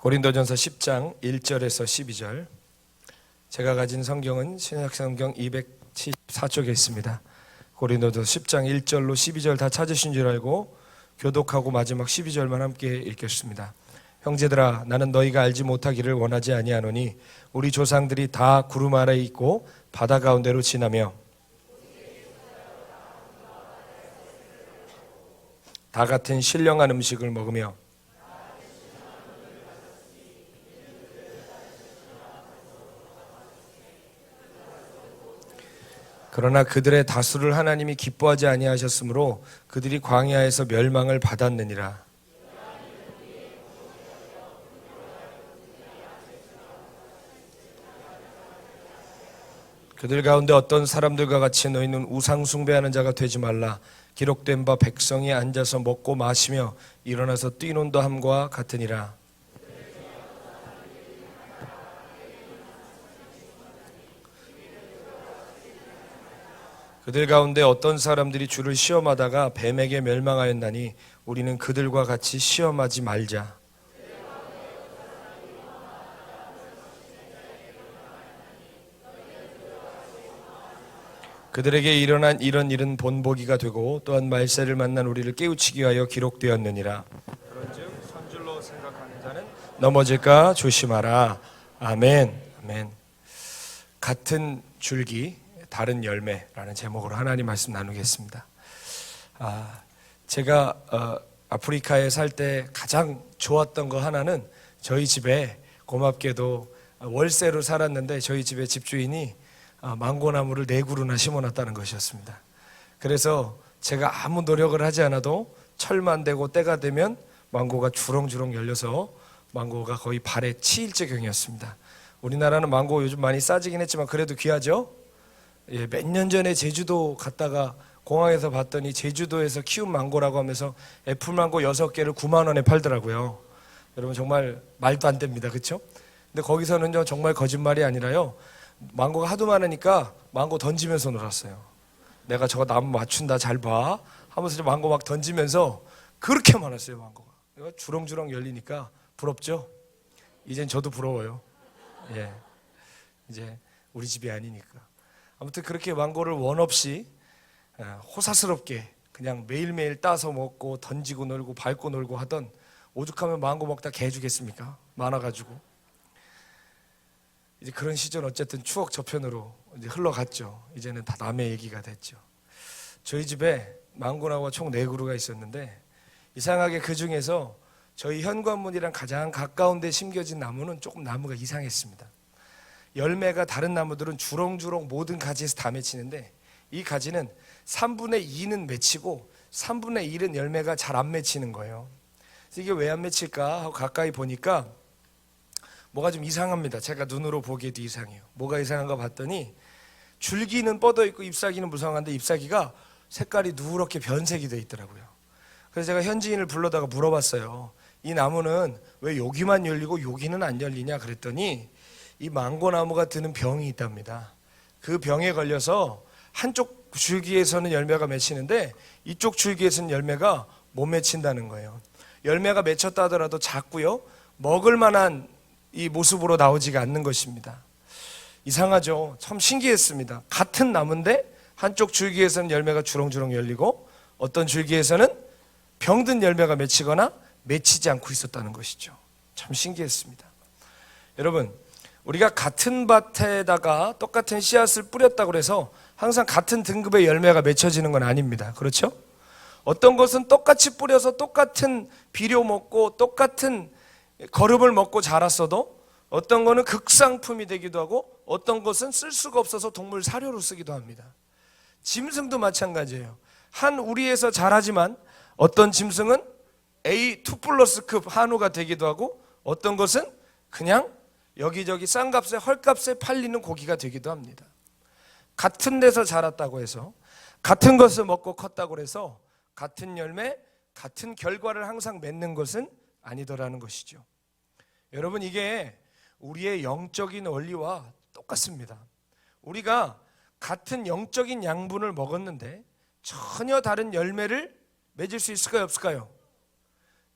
고린도전서 10장 1절에서 12절. 제가 가진 성경은 신약성경 274쪽에 있습니다. 고린도전서 10장 1절로 12절 다 찾으신 줄 알고 교독하고 마지막 12절만 함께 읽겠습니다. 형제들아, 나는 너희가 알지 못하기를 원하지 아니하노니 우리 조상들이 다 구름 아래에 있고 바다 가운데로 지나며 다 같은 신령한 음식을 먹으며 그러나 그들의 다수를 하나님이 기뻐하지 아니하셨으므로 그들이 광야에서 멸망을 받았느니라. 그들 가운데 어떤 사람들과 같이 너희는 우상 숭배하는 자가 되지 말라. 기록된 바 백성이 앉아서 먹고 마시며 일어나서 뛰논다 함과 같으니라. 그들 가운데 어떤 사람들이 주를 시험하다가 뱀에게 멸망하였나니 우리는 그들과 같이 시험하지 말자. 그들에게 일어난 이런 일은 본보기가 되고 또한 말세를 만난 우리를 깨우치기 위하여 기록되었느니라. 그런즉 선줄로 생각하는 자는 넘어질까 조심하라. 아멘. 아멘. 같은 줄기 다른 열매라는 제목으로 하나님 말씀 나누겠습니다. 제가 아프리카에 살 때 가장 좋았던 거 하나는 저희 집에 고맙게도 월세로 살았는데 저희 집의 집주인이 망고나무를 4그루나 심어놨다는 것이었습니다. 그래서 제가 아무 노력을 하지 않아도 철만 되고 때가 되면 망고가 주렁주렁 열려서 망고가 거의 발에 치일제경이었습니다. 우리나라는 망고 요즘 많이 싸지긴 했지만 그래도 귀하죠? 예, 몇 년 전에 제주도 갔다가 공항에서 봤더니 제주도에서 키운 망고라고 하면서 애플망고 6개를 9만 원에 팔더라고요. 여러분 정말 말도 안 됩니다. 그렇죠? 근데 거기서는 정말 거짓말이 아니라요. 망고가 하도 많으니까 망고 던지면서 놀았어요. 내가 저거 나무 맞춘다 잘 봐 하면서 망고 막 던지면서 그렇게 많았어요. 망고가 주렁주렁 열리니까 부럽죠? 이젠 저도 부러워요. 예, 이제 우리 집이 아니니까. 아무튼 그렇게 망고를 원 없이 호사스럽게 그냥 매일매일 따서 먹고 던지고 놀고 밟고 놀고 하던, 오죽하면 망고 먹다 개 주겠습니까? 많아가지고. 이제 그런 시절 어쨌든 추억 저편으로 이제 흘러갔죠. 이제는 다 남의 얘기가 됐죠. 저희 집에 망고나무가 총 4그루가 있었는데 이상하게 그 중에서 저희 현관문이랑 가장 가까운 데 심겨진 나무는 조금 나무가 이상했습니다. 열매가 다른 나무들은 주렁주렁 모든 가지에서 다 맺히는데 이 가지는 3분의 2는 맺히고 3분의 1은 열매가 잘 안 맺히는 거예요. 그래서 이게 왜 안 맺힐까 하고 가까이 보니까 뭐가 좀 이상합니다. 제가 눈으로 보기에도 이상해요. 뭐가 이상한가 봤더니 줄기는 뻗어 있고 잎사귀는 무성한데 잎사귀가 색깔이 누렇게 변색이 돼 있더라고요. 그래서 제가 현지인을 불러다가 물어봤어요. 이 나무는 왜 여기만 열리고 여기는 안 열리냐 그랬더니 이 망고나무가 드는 병이 있답니다. 그 병에 걸려서 한쪽 줄기에서는 열매가 맺히는데 이쪽 줄기에서는 열매가 못 맺힌다는 거예요. 열매가 맺혔다 하더라도 작고요, 먹을 만한 이 모습으로 나오지가 않는 것입니다. 이상하죠? 참 신기했습니다. 같은 나무인데 한쪽 줄기에서는 열매가 주렁주렁 열리고 어떤 줄기에서는 병든 열매가 맺히거나 맺히지 않고 있었다는 것이죠. 참 신기했습니다. 여러분, 우리가 같은 밭에다가 똑같은 씨앗을 뿌렸다고 해서 항상 같은 등급의 열매가 맺혀지는 건 아닙니다. 그렇죠? 어떤 것은 똑같이 뿌려서 똑같은 비료 먹고 똑같은 거름을 먹고 자랐어도 어떤 거는 극상품이 되기도 하고 어떤 것은 쓸 수가 없어서 동물 사료로 쓰기도 합니다. 짐승도 마찬가지예요. 한 우리에서 자라지만 어떤 짐승은 A2+급 한우가 되기도 하고 어떤 것은 그냥 여기저기 싼 값에 헐값에 팔리는 고기가 되기도 합니다. 같은 데서 자랐다고 해서 같은 것을 먹고 컸다고 해서 같은 열매, 같은 결과를 항상 맺는 것은 아니더라는 것이죠. 여러분, 이게 우리의 영적인 원리와 똑같습니다. 우리가 같은 영적인 양분을 먹었는데 전혀 다른 열매를 맺을 수 있을까요? 없을까요?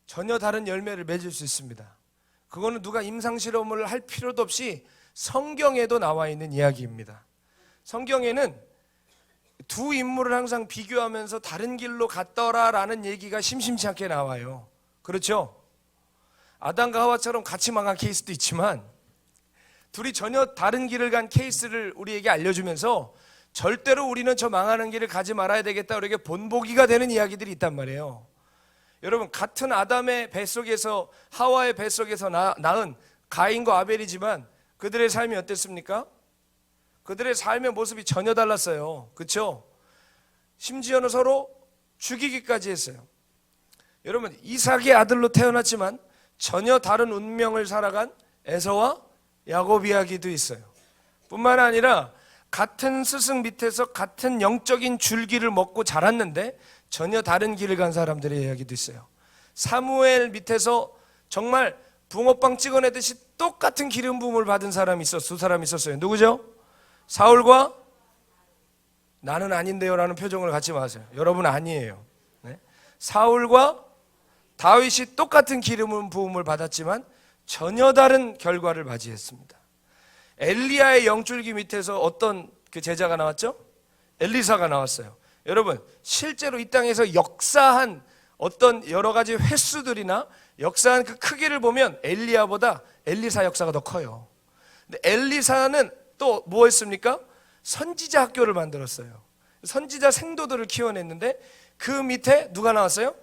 전혀 다른 열매를 맺을 수 있습니다. 그거는 누가 임상실험을 할 필요도 없이 성경에도 나와 있는 이야기입니다. 성경에는 두 인물을 항상 비교하면서 다른 길로 갔더라라는 얘기가 심심치 않게 나와요. 그렇죠? 아담과 하와처럼 같이 망한 케이스도 있지만 둘이 전혀 다른 길을 간 케이스를 우리에게 알려주면서 절대로 우리는 저 망하는 길을 가지 말아야 되겠다, 우리에게 본보기가 되는 이야기들이 있단 말이에요. 여러분, 같은 아담의 뱃속에서, 하와의 뱃속에서 낳은 가인과 아벨이지만 그들의 삶이 어땠습니까? 그들의 삶의 모습이 전혀 달랐어요. 그렇죠? 심지어는 서로 죽이기까지 했어요. 여러분, 이삭의 아들로 태어났지만 전혀 다른 운명을 살아간 에서와 야곱 이야기도 있어요. 뿐만 아니라 같은 스승 밑에서 같은 영적인 줄기를 먹고 자랐는데 전혀 다른 길을 간 사람들의 이야기도 있어요. 사무엘 밑에서 정말 붕어빵 찍어내듯이 똑같은 기름 부음을 받은 사람이 두 사람이 있었어요. 누구죠? 사울과, 나는 아닌데요 라는 표정을 갖지 마세요. 여러분 아니에요. 네? 사울과 다윗이 똑같은 기름 부음을 받았지만 전혀 다른 결과를 맞이했습니다. 엘리야의 영줄기 밑에서 어떤 그 제자가 나왔죠? 엘리사가 나왔어요. 여러분, 실제로 이 땅에서 역사한 어떤 여러 가지 횟수들이나 역사한 그 크기를 보면 엘리야보다 엘리사 역사가 더 커요. 근데 엘리사는 또 뭐 했습니까? 선지자 학교를 만들었어요. 선지자 생도들을 키워냈는데 그 밑에 누가 나왔어요?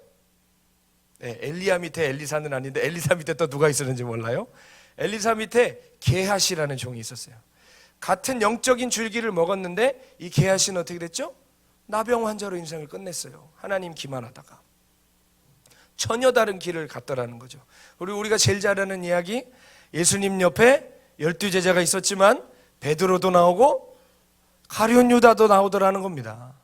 네, 엘리야 밑에 엘리사는 아닌데 엘리사 밑에 또 누가 있었는지 몰라요? 엘리사 밑에 게하시라는 종이 있었어요. 같은 영적인 줄기를 먹었는데 이 게하시는 어떻게 됐죠? 나병 환자로 인생을 끝냈어요. 하나님 기만하다가 전혀 다른 길을 갔더라는 거죠. 그리고 우리가 제일 잘 아는 이야기, 예수님 옆에 12제자가 있었지만 베드로도 나오고 가룟 유다도 나오더라는 겁니다.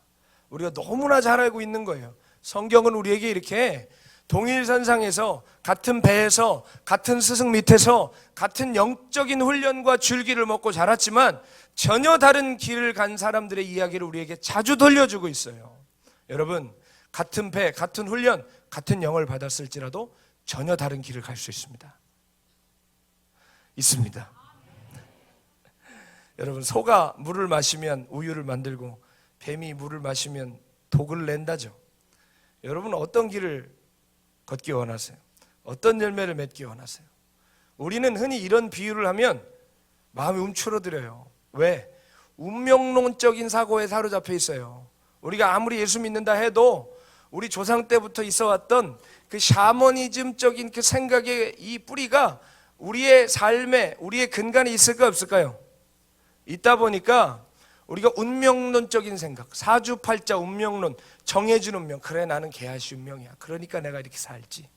우리가 너무나 잘 알고 있는 거예요. 성경은 우리에게 이렇게 동일선상에서 같은 배에서 같은 스승 밑에서 같은 영적인 훈련과 줄기를 먹고 자랐지만 전혀 다른 길을 간 사람들의 이야기를 우리에게 자주 돌려주고 있어요. 여러분, 같은 배, 같은 훈련, 같은 영을 받았을지라도 전혀 다른 길을 갈 수 있습니다. 있습니다. 여러분, 소가 물을 마시면 우유를 만들고 뱀이 물을 마시면 독을 낸다죠. 여러분, 어떤 길을 걷기 원하세요? 어떤 열매를 맺기 원하세요? 우리는 흔히 이런 비유를 하면 마음이 움츠러들어요. 왜? 운명론적인 사고에 사로잡혀 있어요. 우리가 아무리 예수 믿는다 해도 우리 조상 때부터 있어 왔던 그 샤머니즘적인 그 생각의 이 뿌리가 우리의 삶에, 우리의 근간에 있을까 없을까요? 있다 보니까 우리가 운명론적인 생각, 사주팔자 운명론, 정해진 운명, 그래 나는 게하시 운명이야, 그러니까 내가 이렇게 살지.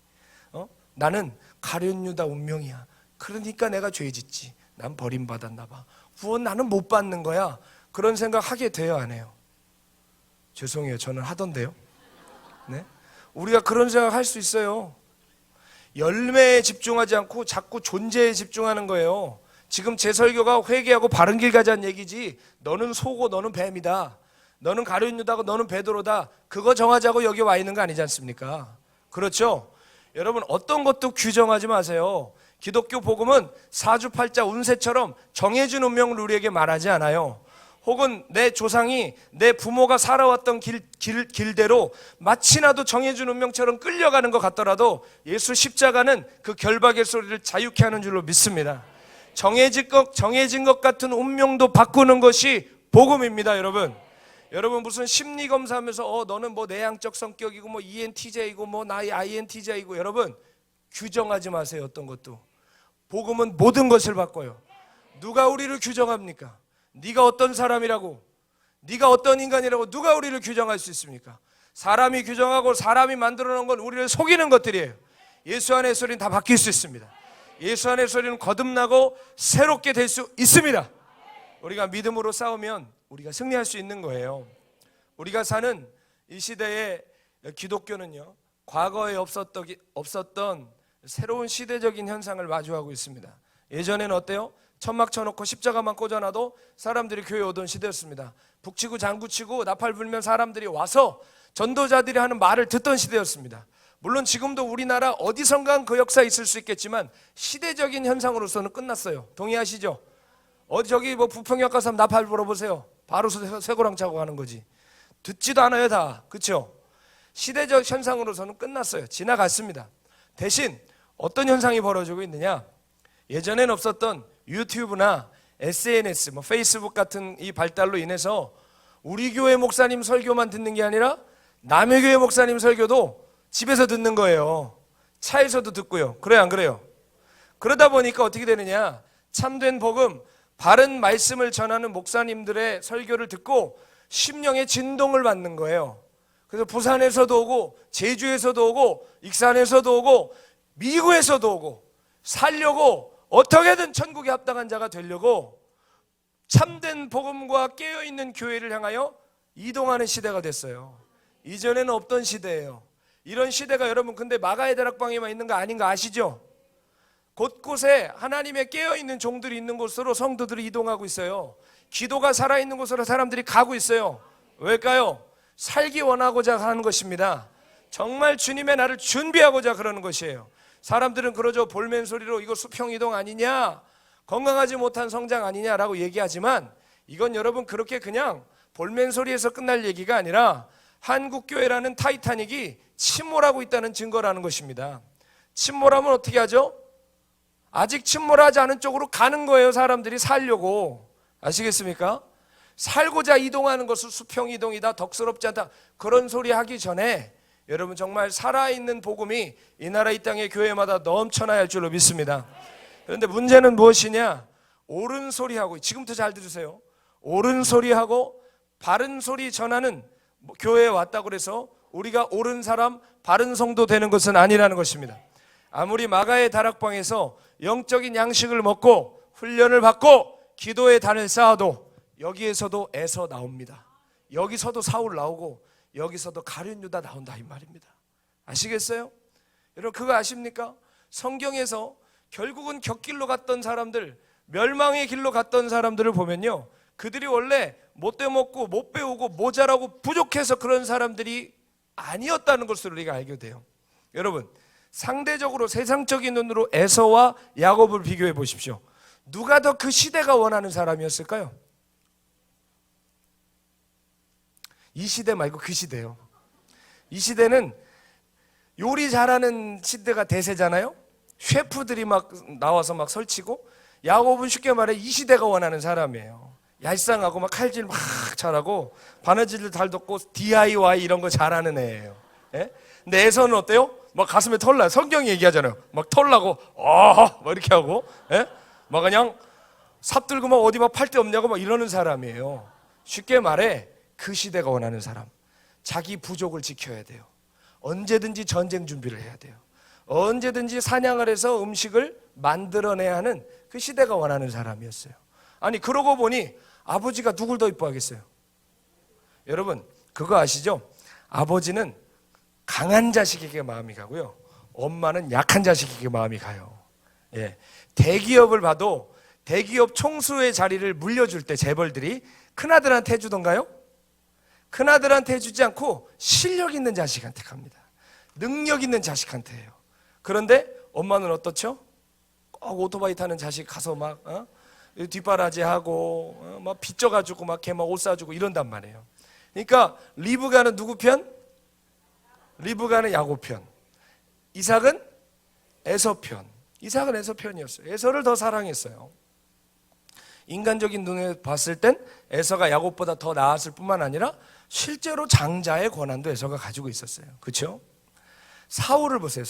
나는 가룟 유다 운명이야, 그러니까 내가 죄 짓지. 난 버림받았나 봐, 구원 나는 못 받는 거야. 그런 생각 하게 돼요, 안 해요? 죄송해요, 저는 하던데요. 네? 우리가 그런 생각 할 수 있어요. 열매에 집중하지 않고 자꾸 존재에 집중하는 거예요. 지금 제 설교가 회개하고 바른 길 가자는 얘기지, 너는 소고 너는 뱀이다, 너는 가룟 유다고 너는 베드로다, 그거 정하자고 여기 와 있는 거 아니지 않습니까? 그렇죠? 여러분, 어떤 것도 규정하지 마세요. 기독교 복음은 사주팔자 운세처럼 정해진 운명을 우리에게 말하지 않아요. 혹은 내 조상이, 내 부모가 살아왔던 길대로 마치 나도 정해진 운명처럼 끌려가는 것 같더라도 예수 십자가는 그 결박의 소리를 자유케 하는 줄로 믿습니다. 정해진 것 같은 운명도 바꾸는 것이 복음입니다. 여러분 무슨 심리검사하면서 너는 뭐 내향적 성격이고 뭐 ENTJ이고 뭐 나이 INTJ이고, 여러분 규정하지 마세요. 어떤 것도. 복음은 모든 것을 바꿔요. 누가 우리를 규정합니까? 네가 어떤 사람이라고, 네가 어떤 인간이라고 누가 우리를 규정할 수 있습니까? 사람이 규정하고 사람이 만들어 놓은 건 우리를 속이는 것들이에요. 예수 안의 소리는 다 바뀔 수 있습니다. 예수 안의 소리는 거듭나고 새롭게 될 수 있습니다. 우리가 믿음으로 싸우면 우리가 승리할 수 있는 거예요. 우리가 사는 이 시대의 기독교는요, 과거에 없었던 새로운 시대적인 현상을 마주하고 있습니다. 예전에는 어때요? 천막 쳐놓고 십자가만 꽂아놔도 사람들이 교회 오던 시대였습니다. 북치고 장구치고 나팔 불면 사람들이 와서 전도자들이 하는 말을 듣던 시대였습니다. 물론 지금도 우리나라 어디선가 그 역사 있을 수 있겠지만 시대적인 현상으로서는 끝났어요. 동의하시죠? 어디 저기 뭐 부평역 가서 나팔 불어보세요. 바로 쇠고랑 차고 가는 거지. 듣지도 않아요 다. 그렇죠? 시대적 현상으로서는 끝났어요. 지나갔습니다. 대신 어떤 현상이 벌어지고 있느냐, 예전엔 없었던 유튜브나 SNS, 뭐 페이스북 같은 이 발달로 인해서 우리 교회 목사님 설교만 듣는 게 아니라 남의 교회 목사님 설교도 집에서 듣는 거예요. 차에서도 듣고요. 그래요 안 그래요? 그러다 보니까 어떻게 되느냐, 참된 복음, 바른 말씀을 전하는 목사님들의 설교를 듣고 심령의 진동을 받는 거예요. 그래서 부산에서도 오고 제주에서도 오고 익산에서도 오고 미국에서도 오고 살려고 어떻게든 천국에 합당한 자가 되려고 참된 복음과 깨어있는 교회를 향하여 이동하는 시대가 됐어요. 이전에는 없던 시대예요. 이런 시대가 여러분 근데 마가의 다락방에만 있는 거 아닌 거 아시죠? 곳곳에 하나님의 깨어있는 종들이 있는 곳으로 성도들이 이동하고 있어요. 기도가 살아있는 곳으로 사람들이 가고 있어요. 왜일까요? 살기 원하고자 하는 것입니다. 정말 주님의 날을 준비하고자 그러는 것이에요. 사람들은 그러죠. 볼멘 소리로 이거 수평이동 아니냐, 건강하지 못한 성장 아니냐라고 얘기하지만 이건 여러분 그렇게 그냥 볼멘 소리에서 끝날 얘기가 아니라 한국교회라는 타이타닉이 침몰하고 있다는 증거라는 것입니다. 침몰하면 어떻게 하죠? 아직 침몰하지 않은 쪽으로 가는 거예요. 사람들이 살려고. 아시겠습니까? 살고자 이동하는 것을 수평이동이다, 덕스럽지 않다, 그런 소리 하기 전에 여러분 정말 살아있는 복음이 이 나라 이 땅의 교회마다 넘쳐나야 할 줄로 믿습니다. 그런데 문제는 무엇이냐, 옳은 소리하고, 지금부터 잘 들으세요, 옳은 소리하고 바른 소리 전하는 교회에 왔다고 해서 우리가 옳은 사람, 바른 성도 되는 것은 아니라는 것입니다. 아무리 마가의 다락방에서 영적인 양식을 먹고 훈련을 받고 기도의 단을 쌓아도 여기에서도 에서 나옵니다. 여기서도 사울 나오고 여기서도 가룟 유다 나온다 이 말입니다. 아시겠어요? 여러분 그거 아십니까? 성경에서 결국은 격길로 갔던 사람들, 멸망의 길로 갔던 사람들을 보면요, 그들이 원래 못돼 먹고 못 배우고 모자라고 부족해서 그런 사람들이 아니었다는 것을 우리가 알게 돼요. 여러분 상대적으로 세상적인 눈으로 에서와 야곱을 비교해 보십시오. 누가 더 그 시대가 원하는 사람이었을까요? 이 시대 말고 그 시대요. 이 시대는 요리 잘하는 시대가 대세잖아요. 셰프들이 막 나와서 막 설치고, 야곱은 쉽게 말해 이 시대가 원하는 사람이에요. 얄쌍하고 막 칼질 막 잘하고 바느질을 잘 덮고 DIY 이런 거 잘하는 애예요. 예? 근데 에서는 어때요? 막 가슴에 털 나요. 성경이 얘기하잖아요. 막 털 나고 막 이렇게 하고, 예? 막 그냥 삽 들고 막 어디 막 팔 데 없냐고 막 이러는 사람이에요. 쉽게 말해 그 시대가 원하는 사람. 자기 부족을 지켜야 돼요. 언제든지 전쟁 준비를 해야 돼요. 언제든지 사냥을 해서 음식을 만들어내야 하는 그 시대가 원하는 사람이었어요. 아니 그러고 보니 아버지가 누굴 더 이뻐하겠어요? 여러분 그거 아시죠? 아버지는 강한 자식에게 마음이 가고요, 엄마는 약한 자식에게 마음이 가요. 예. 대기업을 봐도 대기업 총수의 자리를 물려줄 때 재벌들이 큰아들한테 해주던가요? 큰아들한테 해주지 않고 실력 있는 자식한테 갑니다. 능력 있는 자식한테 해요. 그런데 엄마는 어떻죠? 꼭 오토바이 타는 자식 가서 막 뒷바라지하고 막 빚져가지고 막 걔 막 옷 사주고 이런단 말이에요. 그러니까 리브가는 누구 편? 리브가는 야곱 편, 이삭은 에서 편. 이삭은 에서 편이었어요. 에서를 더 사랑했어요. 인간적인 눈에 봤을 땐 에서가 야곱보다 더 나았을 뿐만 아니라 실제로 장자의 권한도 에서가 가지고 있었어요. 그렇죠? 사울을 보세요.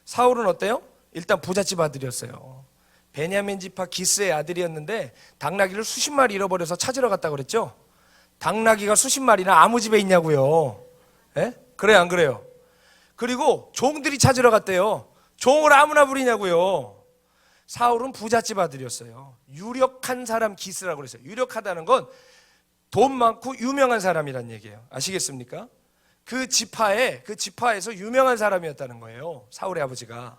사울은 어때요? 일단 부잣집 아들이었어요. 베냐민 지파 기스의 아들이었는데 당나귀를 수십 마리 잃어버려서 찾으러 갔다고 그랬죠? 당나귀가 수십 마리나 아무 집에 있냐고요. 예? 그래요 안 그래요? 그리고 종들이 찾으러 갔대요. 종을 아무나 부리냐고요. 사울은 부잣집 아들이었어요. 유력한 사람 기스라고 그랬어요. 유력하다는 건 돈 많고 유명한 사람이란 얘기예요. 아시겠습니까? 그 지파에서 유명한 사람이었다는 거예요. 사울의 아버지가.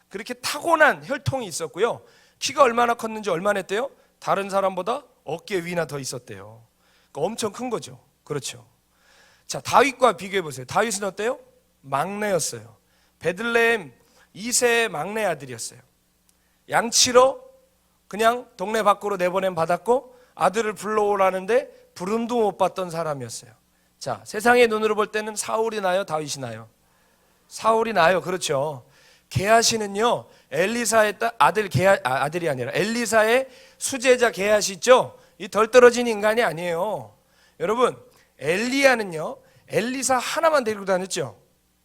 그렇게 타고난 혈통이 있었고요. 키가 얼마나 컸는지 얼마나 했대요? 다른 사람보다 어깨 위나 더 있었대요. 그러니까 엄청 큰 거죠. 그렇죠. 자, 다윗과 비교해 보세요. 다윗은 어때요? 막내였어요. 베들레헴 2세의 막내 아들이었어요. 양치러 그냥 동네 밖으로 내보냄 받았고 아들을 불러오라는데 부름도 못 받던 사람이었어요. 자, 세상의 눈으로 볼 때는 사울이 나요, 다윗이 나요? 사울이 나요. 그렇죠. 게하시는요, 엘리사의 아들이 아니라 엘리사의 수제자 게하시 있죠? 이 덜 떨어진 인간이 아니에요. 여러분, 엘리야는요, 엘리사 하나만 데리고 다녔죠?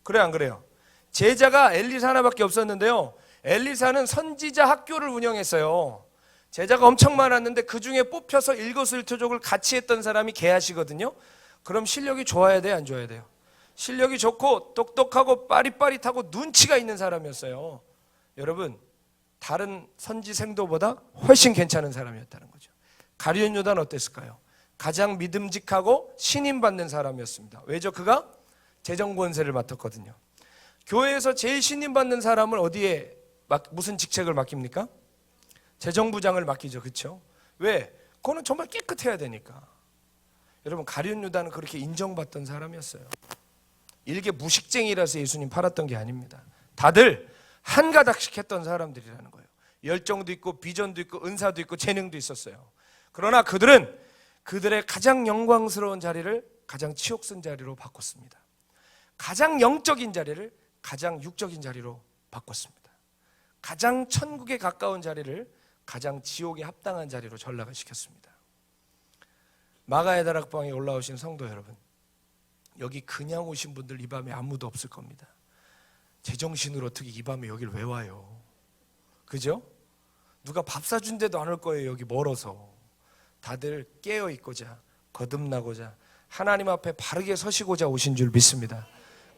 그래, 안 그래요? 제자가 엘리사 하나밖에 없었는데요, 엘리사는 선지자 학교를 운영했어요. 제자가 엄청 많았는데 그 중에 뽑혀서 일거수일투족을 같이 했던 사람이 게하시거든요. 그럼 실력이 좋아야 돼요, 안 좋아야 돼요? 실력이 좋고 똑똑하고 빠릿빠릿하고 눈치가 있는 사람이었어요. 여러분, 다른 선지생도보다 훨씬 괜찮은 사람이었다는 거죠. 가룟 유다는 어땠을까요? 가장 믿음직하고 신임받는 사람이었습니다. 왜죠? 그가 재정권세를 맡았거든요. 교회에서 제일 신임받는 사람을 어디에 무슨 직책을 맡깁니까? 재정부장을 맡기죠. 그렇죠? 왜? 그거는 정말 깨끗해야 되니까. 여러분, 가룟 유다는 그렇게 인정받던 사람이었어요. 일개 무식쟁이라서 예수님 팔았던 게 아닙니다. 다들 한 가닥씩 했던 사람들이라는 거예요. 열정도 있고 비전도 있고 은사도 있고 재능도 있었어요. 그러나 그들은 그들의 가장 영광스러운 자리를 가장 치욕쓴 자리로 바꿨습니다. 가장 영적인 자리를 가장 육적인 자리로 바꿨습니다. 가장 천국에 가까운 자리를 가장 지옥에 합당한 자리로 전락을 시켰습니다. 마가의 다락방에 올라오신 성도 여러분, 여기 그냥 오신 분들 이 밤에 아무도 없을 겁니다. 제정신으로 어떻게 이 밤에 여길 왜 와요? 그죠? 누가 밥 사준데도 안 올 거예요. 여기 멀어서. 다들 깨어있고자 거듭나고자 하나님 앞에 바르게 서시고자 오신 줄 믿습니다.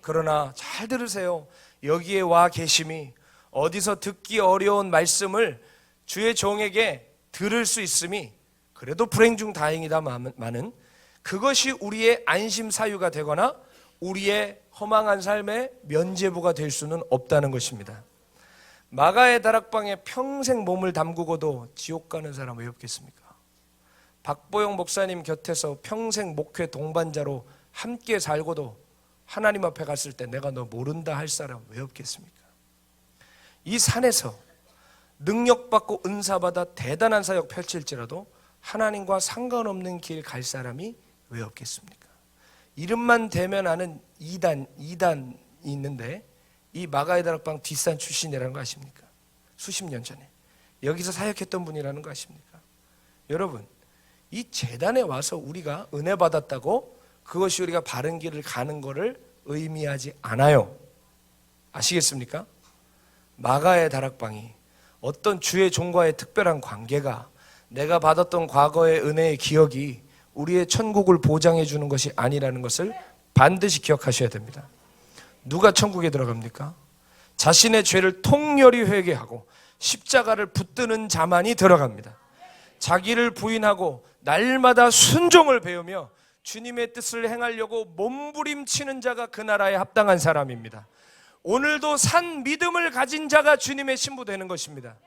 그러나 잘 들으세요. 여기에 와 계심이 어디서 듣기 어려운 말씀을 주의 종에게 들을 수 있음이 그래도 불행 중 다행이다마는 그것이 우리의 안심 사유가 되거나 우리의 허망한 삶의 면죄부가 될 수는 없다는 것입니다. 마가의 다락방에 평생 몸을 담그고도 지옥 가는 사람 왜 없겠습니까? 박보영 목사님 곁에서 평생 목회 동반자로 함께 살고도 하나님 앞에 갔을 때 내가 너 모른다 할 사람 왜 없겠습니까? 이 산에서 능력받고 은사받아 대단한 사역 펼칠지라도 하나님과 상관없는 길 갈 사람이 왜 없겠습니까? 이름만 대면 아는 이단이 있는데 이 마가의 다락방 뒷산 출신이라는 거 아십니까? 수십 년 전에 여기서 사역했던 분이라는 거 아십니까? 여러분, 이 재단에 와서 우리가 은혜 받았다고 그것이 우리가 바른 길을 가는 것을 의미하지 않아요. 아시겠습니까? 마가의 다락방이 어떤 주의 종과의 특별한 관계가 내가 받았던 과거의 은혜의 기억이 우리의 천국을 보장해 주는 것이 아니라는 것을 반드시 기억하셔야 됩니다. 누가 천국에 들어갑니까? 자신의 죄를 통렬히 회개하고 십자가를 붙드는 자만이 들어갑니다. 자기를 부인하고 날마다 순종을 배우며 주님의 뜻을 행하려고 몸부림치는 자가 그 나라에 합당한 사람입니다. 오늘도 산 믿음을 가진 자가 주님의 신부 되는 것입니다.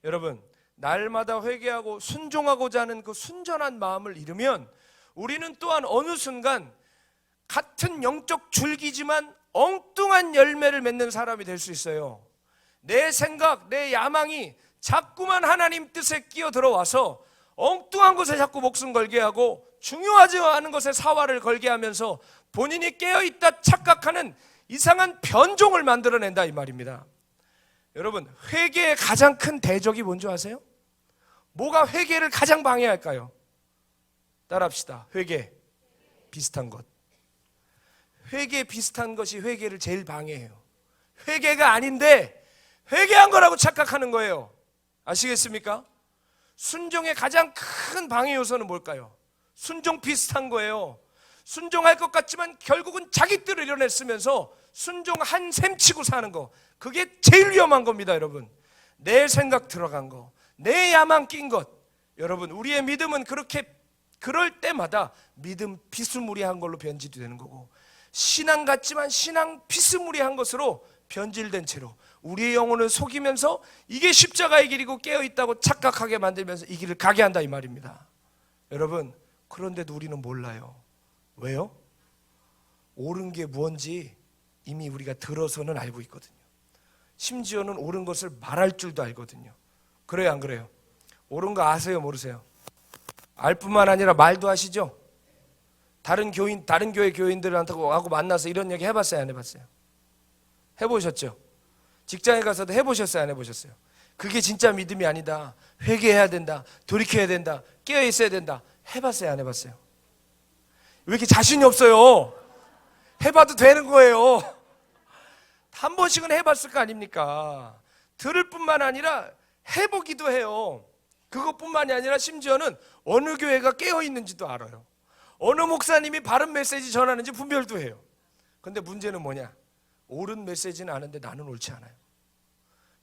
여러분, 날마다 회개하고 순종하고자 하는 그 순전한 마음을 잃으면 우리는 또한 어느 순간 같은 영적 줄기지만 엉뚱한 열매를 맺는 사람이 될 수 있어요. 내 생각, 내 야망이 자꾸만 하나님 뜻에 끼어 들어와서 엉뚱한 것에 자꾸 목숨 걸게 하고 중요하지 않은 것에 사활을 걸게 하면서 본인이 깨어있다 착각하는 이상한 변종을 만들어낸다 이 말입니다. 여러분, 회개의 가장 큰 대적이 뭔지 아세요? 뭐가 회개를 가장 방해할까요? 따라합시다. 회개 비슷한 것. 회개 비슷한 것이 회개를 제일 방해해요. 회개가 아닌데 회개한 거라고 착각하는 거예요. 아시겠습니까? 순종의 가장 큰 방해 요소는 뭘까요? 순종 비슷한 거예요. 순종할 것 같지만 결국은 자기 뜻을 이뤄냈으면서 순종한 셈 치고 사는 거, 그게 제일 위험한 겁니다. 여러분, 내 생각 들어간 거, 내 야망 낀 것. 여러분, 우리의 믿음은 그렇게 그럴 때마다 믿음 비스무리한 걸로 변질이 되는 거고, 신앙 같지만 신앙 비스무리한 것으로 변질된 채로 우리의 영혼을 속이면서 이게 십자가의 길이고 깨어있다고 착각하게 만들면서 이 길을 가게 한다 이 말입니다. 여러분, 그런데도 우리는 몰라요. 왜요? 옳은 게 뭔지 이미 우리가 들어서는 알고 있거든요. 심지어는 옳은 것을 말할 줄도 알거든요. 그래요, 안 그래요? 옳은 거 아세요, 모르세요? 알 뿐만 아니라 말도 하시죠? 다른 교회 교인들하고 만나서 이런 얘기 해봤어요, 안 해봤어요? 해보셨죠? 직장에 가서도 해보셨어요, 안 해보셨어요? 그게 진짜 믿음이 아니다. 회개해야 된다. 돌이켜야 된다. 깨어 있어야 된다. 해봤어요, 안 해봤어요? 왜 이렇게 자신이 없어요? 해봐도 되는 거예요. 한 번씩은 해봤을 거 아닙니까? 들을 뿐만 아니라 해보기도 해요. 그것뿐만이 아니라 심지어는 어느 교회가 깨어 있는지도 알아요. 어느 목사님이 바른 메시지 전하는지 분별도 해요. 근데 문제는 뭐냐? 옳은 메시지는 아는데 나는 옳지 않아요.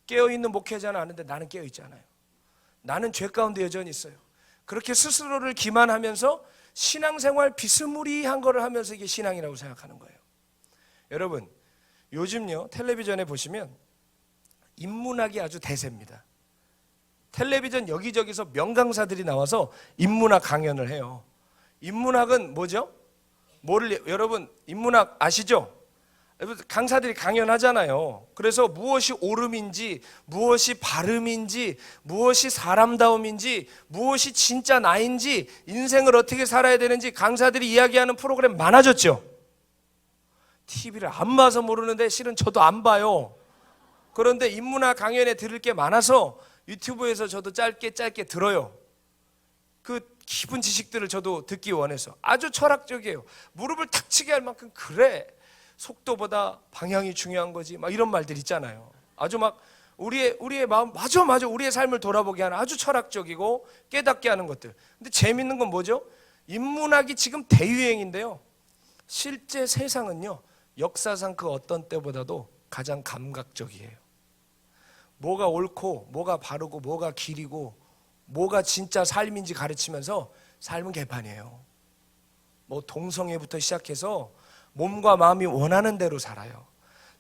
깨어있는 목회자는 아는데 나는 깨어있지 않아요. 나는 죄 가운데 여전히 있어요. 그렇게 스스로를 기만하면서 신앙생활 비스무리한 거를 하면서 이게 신앙이라고 생각하는 거예요. 여러분, 요즘요 텔레비전에 보시면 인문학이 아주 대세입니다. 텔레비전 여기저기서 명강사들이 나와서 인문학 강연을 해요. 인문학은 뭐죠? 여러분 인문학 아시죠? 강사들이 강연하잖아요. 그래서 무엇이 옳음인지, 무엇이 바름인지, 무엇이 사람다움인지, 무엇이 진짜 나인지, 인생을 어떻게 살아야 되는지 강사들이 이야기하는 프로그램 많아졌죠. TV를 안 봐서 모르는데 실은 저도 안 봐요. 그런데 인문학 강연에 들을 게 많아서 유튜브에서 저도 짧게 들어요. 그 깊은 지식들을 저도 듣기 원해서. 아주 철학적이에요. 무릎을 탁 치게 할 만큼 그래, 속도보다 방향이 중요한 거지, 막 이런 말들 있잖아요. 아주 막 우리의 마음, 맞아 우리의 삶을 돌아보게 하는 아주 철학적이고 깨닫게 하는 것들. 근데 재밌는 건 뭐죠? 인문학이 지금 대유행인데요, 실제 세상은요 역사상 그 어떤 때보다도 가장 감각적이에요. 뭐가 옳고 뭐가 바르고 뭐가 길이고 뭐가 진짜 삶인지 가르치면서 삶은 개판이에요. 뭐 동성애부터 시작해서 몸과 마음이 원하는 대로 살아요.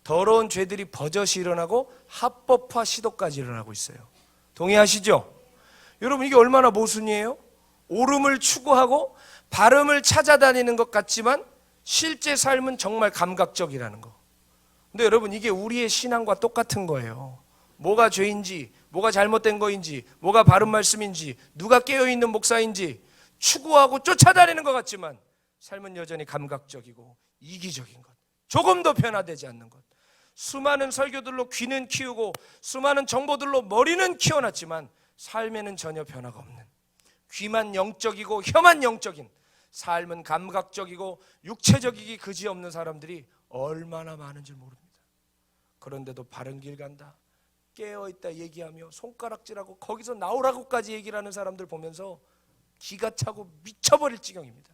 더러운 죄들이 버젓이 일어나고 합법화 시도까지 일어나고 있어요. 동의하시죠? 여러분, 이게 얼마나 모순이에요? 옳음을 추구하고 바름을 찾아다니는 것 같지만 실제 삶은 정말 감각적이라는 거. 근데 여러분, 이게 우리의 신앙과 똑같은 거예요. 뭐가 죄인지, 뭐가 잘못된 거인지, 뭐가 바른 말씀인지, 누가 깨어있는 목사인지 추구하고 쫓아다니는 것 같지만 삶은 여전히 감각적이고 이기적인 것, 조금 더 변화되지 않는 것. 수많은 설교들로 귀는 키우고 수많은 정보들로 머리는 키워놨지만 삶에는 전혀 변화가 없는, 귀만 영적이고 혀만 영적인, 삶은 감각적이고 육체적이기 그지없는 사람들이 얼마나 많은지 모릅니다. 그런데도 바른 길 간다, 깨어있다 얘기하며 손가락질하고 거기서 나오라고까지 얘기를 하는 사람들 보면서 기가 차고 미쳐버릴 지경입니다.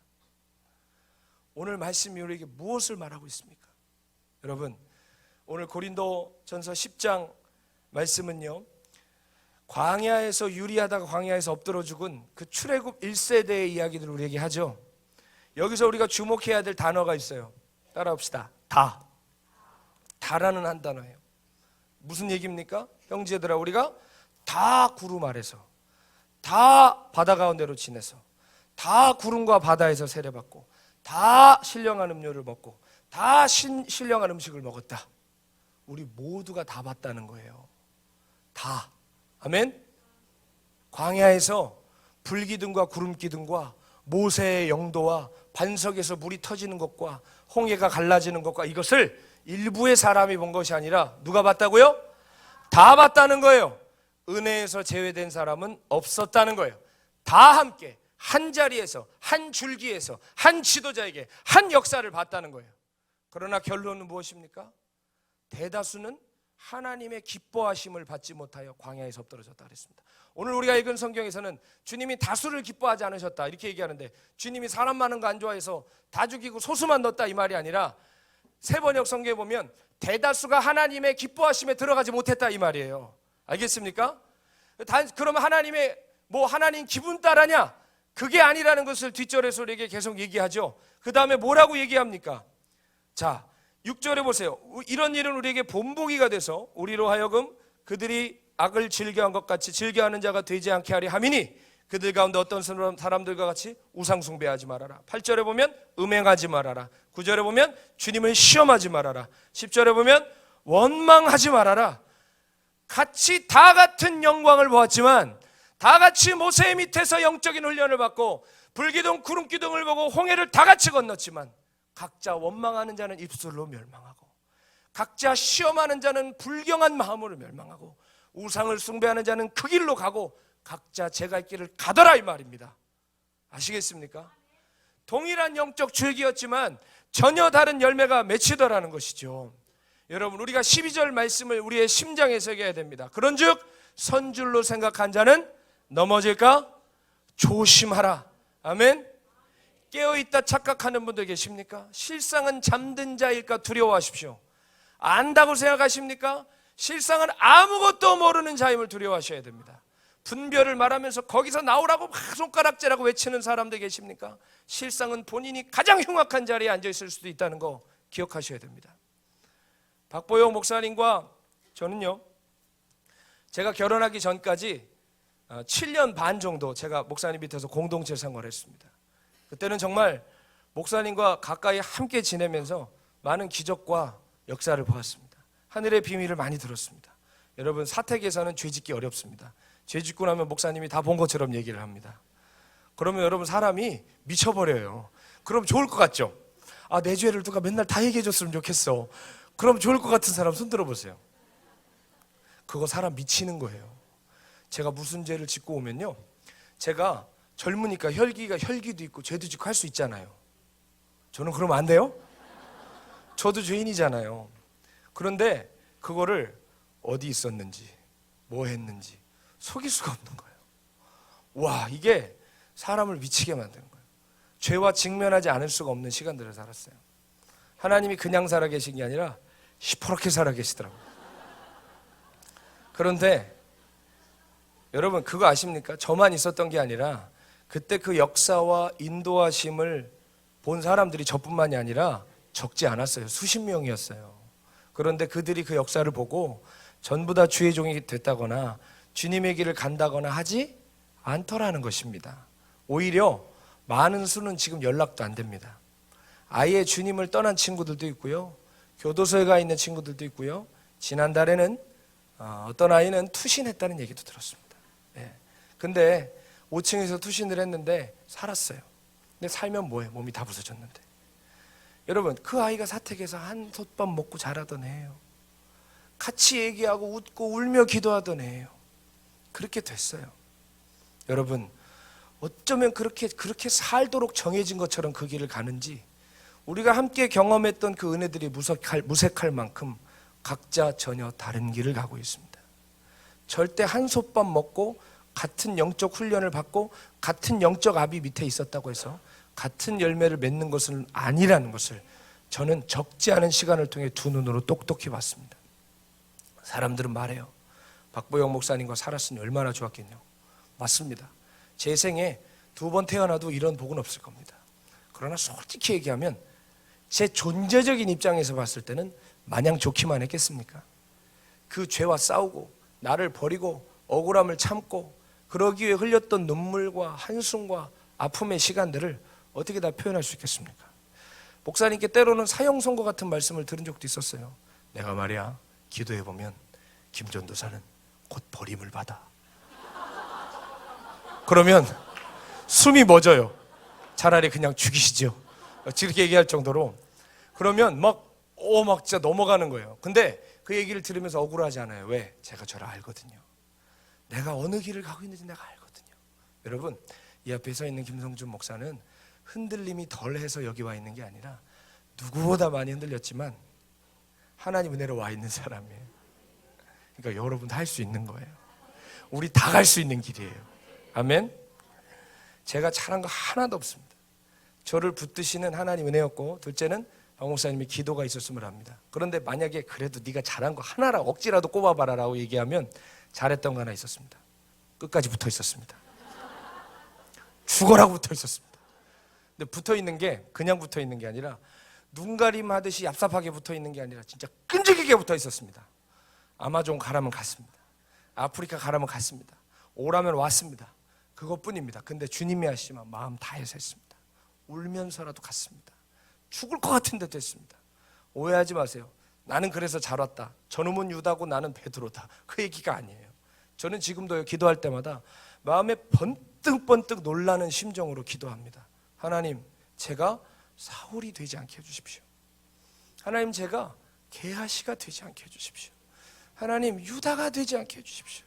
오늘 말씀이 우리에게 무엇을 말하고 있습니까? 여러분, 오늘 고린도전서 10장 말씀은요, 광야에서 유리하다가 광야에서 엎드러 죽은 그 출애굽 1세대의 이야기들을 우리에게 하죠. 여기서 우리가 주목해야 될 단어가 있어요. 따라합시다. 다라는 한 단어예요. 무슨 얘기입니까? 형제들아, 우리가 다 구름 아래서, 다 바다 가운데로 지내서, 다 구름과 바다에서 세례받고, 다 신령한 음료를 먹고, 다 신령한 음식을 먹었다. 우리 모두가 다 봤다는 거예요. 다. 아멘? 광야에서 불기둥과 구름기둥과 모세의 영도와 반석에서 물이 터지는 것과 홍해가 갈라지는 것과 이것을 일부의 사람이 본 것이 아니라 누가 봤다고요? 다 봤다는 거예요. 은혜에서 제외된 사람은 없었다는 거예요. 다 함께 한 자리에서, 한 줄기에서, 한 지도자에게 한 역사를 봤다는 거예요. 그러나 결론은 무엇입니까? 대다수는 하나님의 기뻐하심을 받지 못하여 광야에서 엎드러졌다 그랬습니다. 오늘 우리가 읽은 성경에서는 주님이 다수를 기뻐하지 않으셨다 이렇게 얘기하는데, 주님이 사람 많은 거 안 좋아해서 다 죽이고 소수만 넣었다 이 말이 아니라 세번역 성경에 보면 대다수가 하나님의 기뻐하심에 들어가지 못했다 이 말이에요. 알겠습니까? 그러면 하나님 기분 따라냐? 그게 아니라는 것을 뒷절에서 우리에게 계속 얘기하죠. 그 다음에 뭐라고 얘기합니까? 자, 6절에 보세요. 이런 일은 우리에게 본보기가 돼서 우리로 하여금 그들이 악을 즐겨한 것 같이 즐겨하는 자가 되지 않게 하리 함이니, 그들 가운데 어떤 사람들과 같이 우상 숭배하지 말아라. 8절에 보면 음행하지 말아라. 9절에 보면 주님을 시험하지 말아라. 10절에 보면 원망하지 말아라. 같이 다 같은 영광을 보았지만 다 같이 모세 밑에서 영적인 훈련을 받고 불기둥 구름기둥을 보고 홍해를 다 같이 건넜지만 각자 원망하는 자는 입술로 멸망하고 각자 시험하는 자는 불경한 마음으로 멸망하고 우상을 숭배하는 자는 그 길로 가고 각자 제 갈 길을 가더라 이 말입니다. 아시겠습니까? 동일한 영적 줄기였지만 전혀 다른 열매가 맺히더라는 것이죠. 여러분, 우리가 12절 말씀을 우리의 심장에 새겨야 됩니다. 그런즉 선줄로 생각한 자는 넘어질까 조심하라. 아멘. 깨어있다 착각하는 분들 계십니까? 실상은 잠든 자일까 두려워하십시오. 안다고 생각하십니까? 실상은 아무것도 모르는 자임을 두려워하셔야 됩니다. 분별을 말하면서 거기서 나오라고 막 손가락질하고 외치는 사람들 계십니까? 실상은 본인이 가장 흉악한 자리에 앉아 있을 수도 있다는 거 기억하셔야 됩니다. 박보영 목사님과 저는요, 제가 결혼하기 전까지 7년 반 정도 제가 목사님 밑에서 공동체 생활을 했습니다. 그때는 정말 목사님과 가까이 함께 지내면서 많은 기적과 역사를 보았습니다. 하늘의 비밀을 많이 들었습니다. 여러분, 사택에서는 죄 짓기 어렵습니다. 죄 짓고 나면 목사님이 다 본 것처럼 얘기를 합니다. 그러면 여러분, 사람이 미쳐버려요. 그럼 좋을 것 같죠? 아, 내 죄를 누가 맨날 다 얘기해 줬으면 좋겠어. 그럼 좋을 것 같은 사람 손 들어보세요. 그거 사람 미치는 거예요. 제가 무슨 죄를 짓고 오면요, 제가 젊으니까 혈기도 있고 죄도 짓고 할 수 있잖아요. 저는 그러면 안 돼요? 저도 죄인이잖아요. 그런데 그거를 어디 있었는지 뭐 했는지 속일 수가 없는 거예요. 와, 이게 사람을 미치게 만드는 거예요. 죄와 직면하지 않을 수가 없는 시간들을 살았어요. 하나님이 그냥 살아 계신 게 아니라 시퍼렇게 살아 계시더라고요. 그런데 여러분, 그거 아십니까? 저만 있었던 게 아니라 그때 그 역사와 인도하심을 본 사람들이 저뿐만이 아니라 적지 않았어요. 수십 명이었어요. 그런데 그들이 그 역사를 보고 전부 다 주의 종이 됐다거나 주님의 길을 간다거나 하지 않더라는 것입니다. 오히려 많은 수는 지금 연락도 안 됩니다. 아예 주님을 떠난 친구들도 있고요, 교도소에 가 있는 친구들도 있고요, 지난달에는 어떤 아이는 투신했다는 얘기도 들었습니다. 근데 5층에서 투신을 했는데 살았어요. 근데 살면 뭐해? 몸이 다 부서졌는데. 여러분, 그 아이가 사택에서 한 솥밥 먹고 자라던 애예요. 같이 얘기하고 웃고 울며 기도하던 애예요. 그렇게 됐어요. 여러분, 어쩌면 그렇게 살도록 정해진 것처럼 그 길을 가는지, 우리가 함께 경험했던 그 은혜들이 무색할 만큼 각자 전혀 다른 길을 가고 있습니다. 절대 한 솥밥 먹고 같은 영적 훈련을 받고 같은 영적 아비 밑에 있었다고 해서 같은 열매를 맺는 것은 아니라는 것을 저는 적지 않은 시간을 통해 두 눈으로 똑똑히 봤습니다. 사람들은 말해요. 박보영 목사님과 살았으니 얼마나 좋았겠냐고. 맞습니다. 제 생에 2번 태어나도 이런 복은 없을 겁니다. 그러나 솔직히 얘기하면 제 존재적인 입장에서 봤을 때는 마냥 좋기만 했겠습니까? 그 죄와 싸우고 나를 버리고 억울함을 참고 그러기 위해 흘렸던 눈물과 한숨과 아픔의 시간들을 어떻게 다 표현할 수 있겠습니까? 목사님께 때로는 사형 선고 같은 말씀을 들은 적도 있었어요. 내가 말이야, 기도해보면 김 전도사는 곧 버림을 받아. 그러면 숨이 멎어요. 차라리 그냥 죽이시죠. 이렇게 얘기할 정도로. 그러면 막 진짜 넘어가는 거예요. 근데 그 얘기를 들으면서 억울하지 않아요. 왜? 제가 저를 알거든요. 내가 어느 길을 가고 있는지 내가 알거든요. 여러분, 이 앞에 서 있는 김성준 목사는 흔들림이 덜해서 여기 와 있는 게 아니라 누구보다 많이 흔들렸지만 하나님 은혜로 와 있는 사람이에요. 그러니까 여러분도 할 수 있는 거예요. 우리 다 갈 수 있는 길이에요. 아멘. 제가 잘한 거 하나도 없습니다. 저를 붙드시는 하나님 은혜였고, 둘째는 박 목사님의 기도가 있었음을 합니다. 그런데 만약에 그래도 네가 잘한 거 하나라 억지라도 꼽아봐라 라고 얘기하면 잘했던 거 하나 있었습니다. 끝까지 붙어 있었습니다. 죽어라고 붙어 있었습니다. 근데 붙어 있는 게 그냥 붙어 있는 게 아니라 눈가림 하듯이 얍삽하게 붙어 있는 게 아니라 진짜 끈질기게 붙어 있었습니다. 아마존 가라면 갔습니다. 아프리카 가라면 갔습니다. 오라면 왔습니다. 그것뿐입니다. 근데 주님이 하시지만 마음 다해서 했습니다. 울면서라도 갔습니다. 죽을 것 같은데도 했습니다. 오해하지 마세요. 나는 그래서 잘 왔다, 저놈은 유다고 나는 베드로다, 그 얘기가 아니에요. 저는 지금도 기도할 때마다 마음에 번뜩번뜩 놀라는 심정으로 기도합니다. 하나님, 제가 사울이 되지 않게 해주십시오. 하나님, 제가 게하시가 되지 않게 해주십시오. 하나님, 유다가 되지 않게 해주십시오.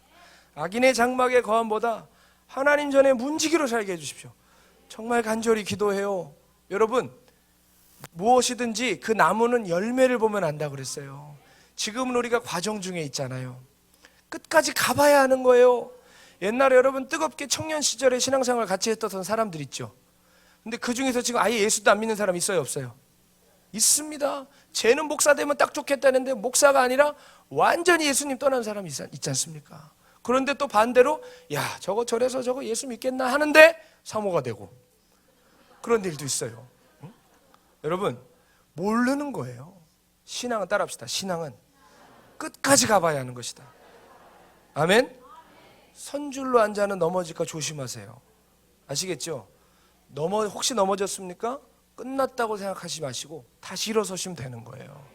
악인의 장막의 거함보다 하나님 전에 문지기로 살게 해주십시오. 정말 간절히 기도해요. 여러분, 무엇이든지 그 나무는 열매를 보면 안다 그랬어요. 지금은 우리가 과정 중에 있잖아요. 끝까지 가봐야 하는 거예요. 옛날에 여러분 뜨겁게 청년 시절에 신앙생활 같이 했던 사람들 있죠. 근데 그 중에서 지금 아예 예수도 안 믿는 사람 있어요, 없어요? 있습니다. 쟤는 목사 되면 딱 좋겠다는데 목사가 아니라 완전히 예수님 떠난 사람이 있지 않습니까? 그런데 또 반대로 야, 저거 저래서 저거 예수 믿겠나 하는데 사모가 되고, 그런 일도 있어요. 응? 여러분, 모르는 거예요. 신앙은 따라합시다. 신앙은 끝까지 가봐야 하는 것이다. 아멘? 선줄로 앉아는 넘어질까 조심하세요. 아시겠죠? 혹시 넘어졌습니까? 끝났다고 생각하지 마시고 다시 일어서시면 되는 거예요.